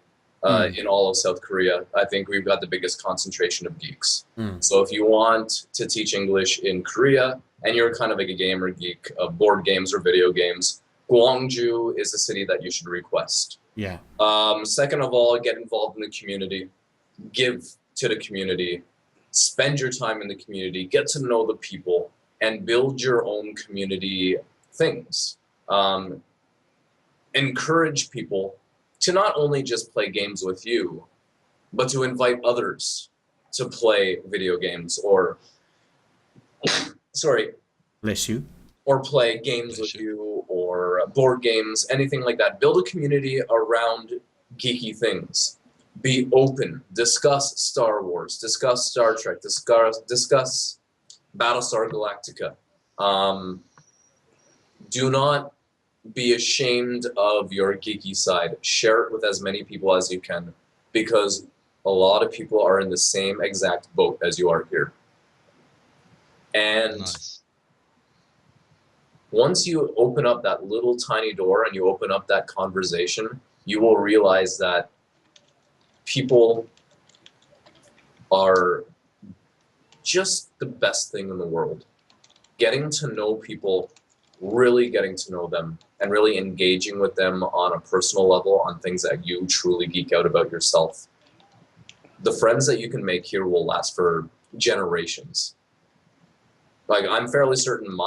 in all of South Korea. I think we've got the biggest concentration of geeks. So if you want to teach English in Korea and you're kind of like a gamer geek of board games or video games, Gwangju is the city that you should request. Yeah. Second of all, get involved in the community. Give to the community. Spend your time in the community. Get to know the people. And build your own community things. Encourage people to not only just play games with you, but to invite others to play video games or, Bless you. or play games with you or board games, anything like that. Build a community around geeky things. Be open. Discuss Star Wars. Discuss Star Trek. Discuss Battlestar Galactica. Do not be ashamed of your geeky side. Share it with as many people as you can, because a lot of people are in the same exact boat as you are here. And once you open up that little tiny door and you open up that conversation, you will realize that people are just the best thing in the world. Getting to know people, really getting to know them, and really engaging with them on a personal level on things that you truly geek out about yourself. The friends that you can make here will last for generations. Like, I'm fairly certain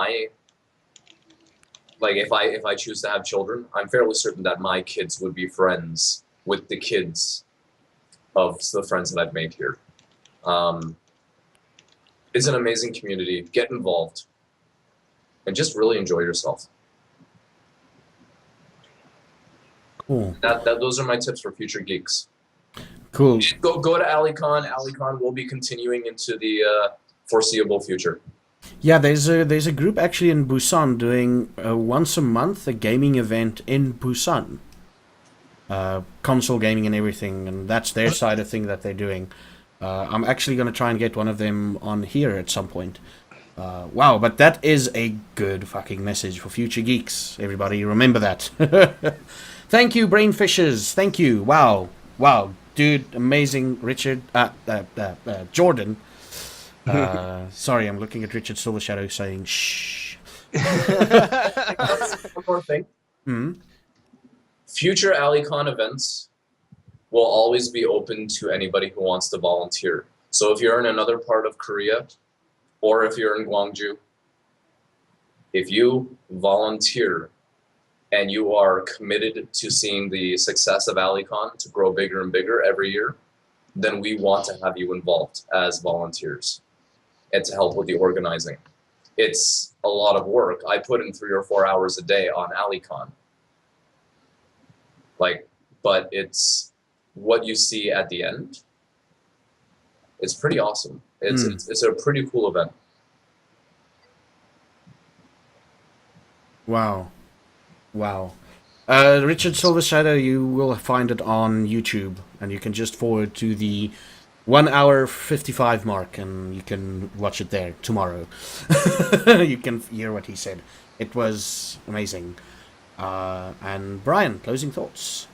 if I choose to have children, I'm fairly certain that my kids would be friends with the kids of the friends that I've made here. It's an amazing community. Get involved and just really enjoy yourself. Cool. Those are my tips for future geeks. Cool. Go to AliCon. AliCon will be continuing into the foreseeable future. Yeah, there's a group actually in Busan doing once a month a gaming event in Busan. Console gaming and everything, and that's their side of thing that they're doing. I'm actually going to try and get one of them on here at some point. Wow, but that is a good fucking message for future geeks. Everybody, remember that. Thank you, Brainfishers. Thank you. Wow. Dude, amazing. Richard, Jordan. Sorry, I'm looking at Richard Silvershadow saying, shh. One more thing. Future AliCon events will always be open to anybody who wants to volunteer. So if you're in another part of Korea, or if you're in Gwangju, if you volunteer and you are committed to seeing the success of AliCon to grow bigger and bigger every year, then we want to have you involved as volunteers and to help with the organizing. It's a lot of work. I put in 3 or 4 hours a day on AliCon. Like, but it's what you see at the end. It's pretty awesome. It's a pretty cool event. Wow. Richard Silver Shadow, you will find it on YouTube, and you can just forward to the 1 hour 55 mark, and you can watch it there tomorrow. You can hear what he said. It was amazing. And Brian, closing thoughts.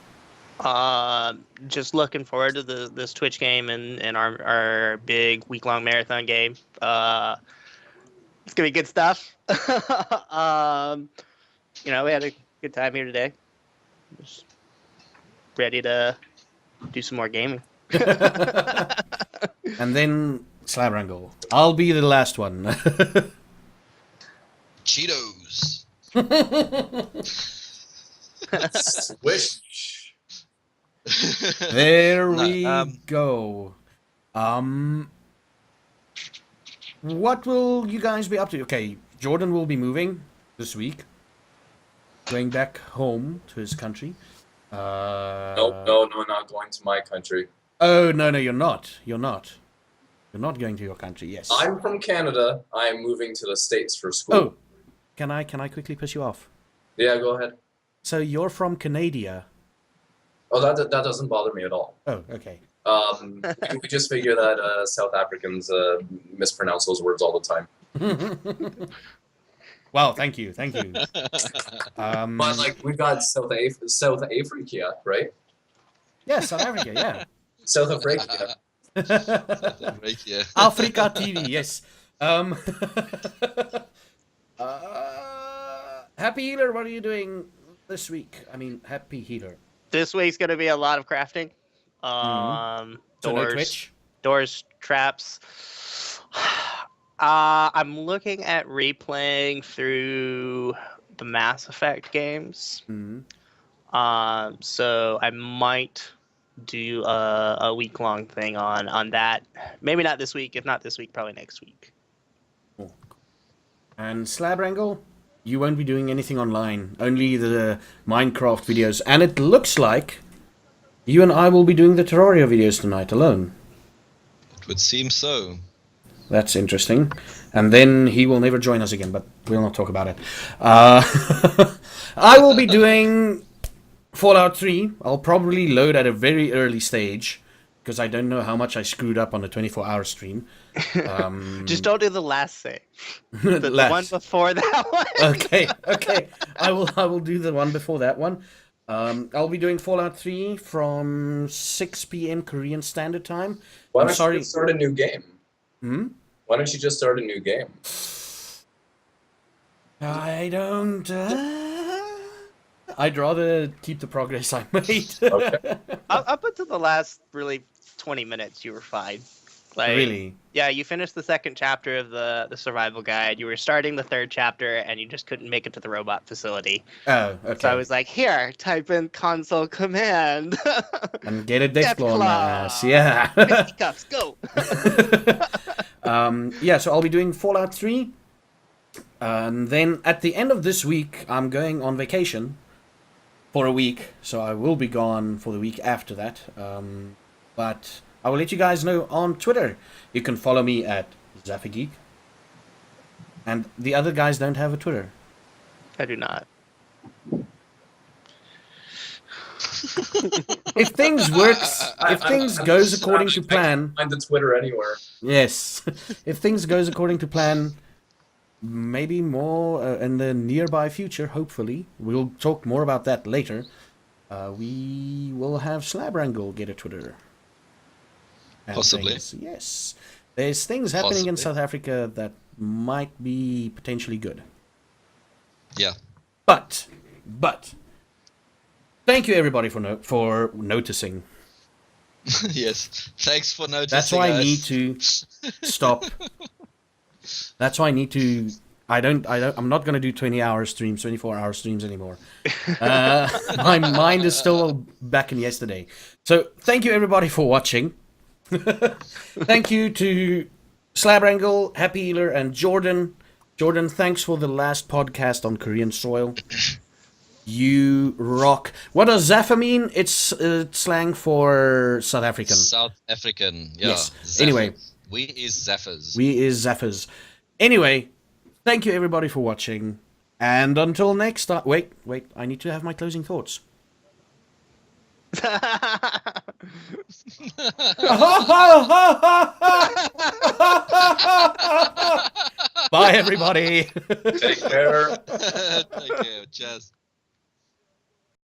Just looking forward to this Twitch game and our big week-long marathon game. It's gonna be good stuff. We had a good time here today. Just ready to do some more gaming. And then Slabwrangle. I'll be the last one. Cheetos. Swish. There we go. What will you guys be up to? Okay, Jordan will be moving this week, going back home to his country. No, not going to my country. Oh no, you're not. You're not going to your country. Yes. I'm from Canada. I am moving to the States for school. Oh, can I quickly piss you off? Yeah, go ahead. So you're from Canada. Oh, that doesn't bother me at all. Oh, okay. We just figure that South Africans mispronounce those words all the time. Wow, thank you. But like we've got South Africa, right? Yeah, South Africa, yeah. South Africa. Yeah. Africa TV, yes. Happiehealer, what are you doing this week? I mean, Happiehealer. This week's gonna be a lot of crafting. So no Twitch? Doors, traps. I'm looking at replaying through the Mass Effect games. So I might do a week-long thing on that. Maybe not this week. If not this week, probably next week. Cool. And Slabwrangle, you won't be doing anything online. Only the Minecraft videos. And it looks like you and I will be doing the Terraria videos tonight alone. It would seem so. That's interesting. And then he will never join us again, but we'll not talk about it. I will be doing Fallout 3. I'll probably load at a very early stage, because I don't know how much I screwed up on the 24-hour stream. Just don't do the last save. The one before that one. Okay. I will do the one before that one. I'll be doing Fallout 3 from 6 p.m. Korean Standard Time. Why don't you just start a new game? Why don't you just start a new game? I don't... I'd rather keep the progress I made. Okay. Up until the last really 20 minutes, you were fine. Like, Really? Yeah, you finished the second chapter of the survival guide. You were starting the third chapter, and you just couldn't make it to the robot facility. Oh, okay. So I was like, here, type in console command. And get a death claw on my ass. Claw. Yeah. Fisticuffs, go. Yeah, so I'll be doing Fallout 3. And then at the end of this week, I'm going on vacation for a week. So I will be gone for the week after that. But I will let you guys know on Twitter. You can follow me at Zaffageek. And the other guys don't have a Twitter. I do not. If things goes according to plan. I can't find the Twitter anywhere. Yes. If things goes according to plan, maybe more in the nearby future, hopefully. We'll talk more about that later. We will have Slabwrangle get a Twitter. And Possibly. Yes. There's things happening in South Africa that might be potentially good. Yeah. But thank you everybody for noticing. Yes. Thanks for noticing. That's why I us. need to stop. That's why I need to. I'm not gonna do 20-hour streams, 24-hour streams anymore. My mind is still back in yesterday. So thank you everybody for watching. Thank you to Slabwrangle, Happiehealer, and Jordan. Jordan, thanks for the last podcast on Korean soil. You rock. What does Zaffa mean? It's slang for South African. South African, yeah. Yes. Zaffa. Anyway. We is Zaffers. We is Zaffers. Anyway, thank you everybody for watching. And until next time... Wait. I need to have my closing thoughts. Bye, everybody. Take care. Take care. Cheers.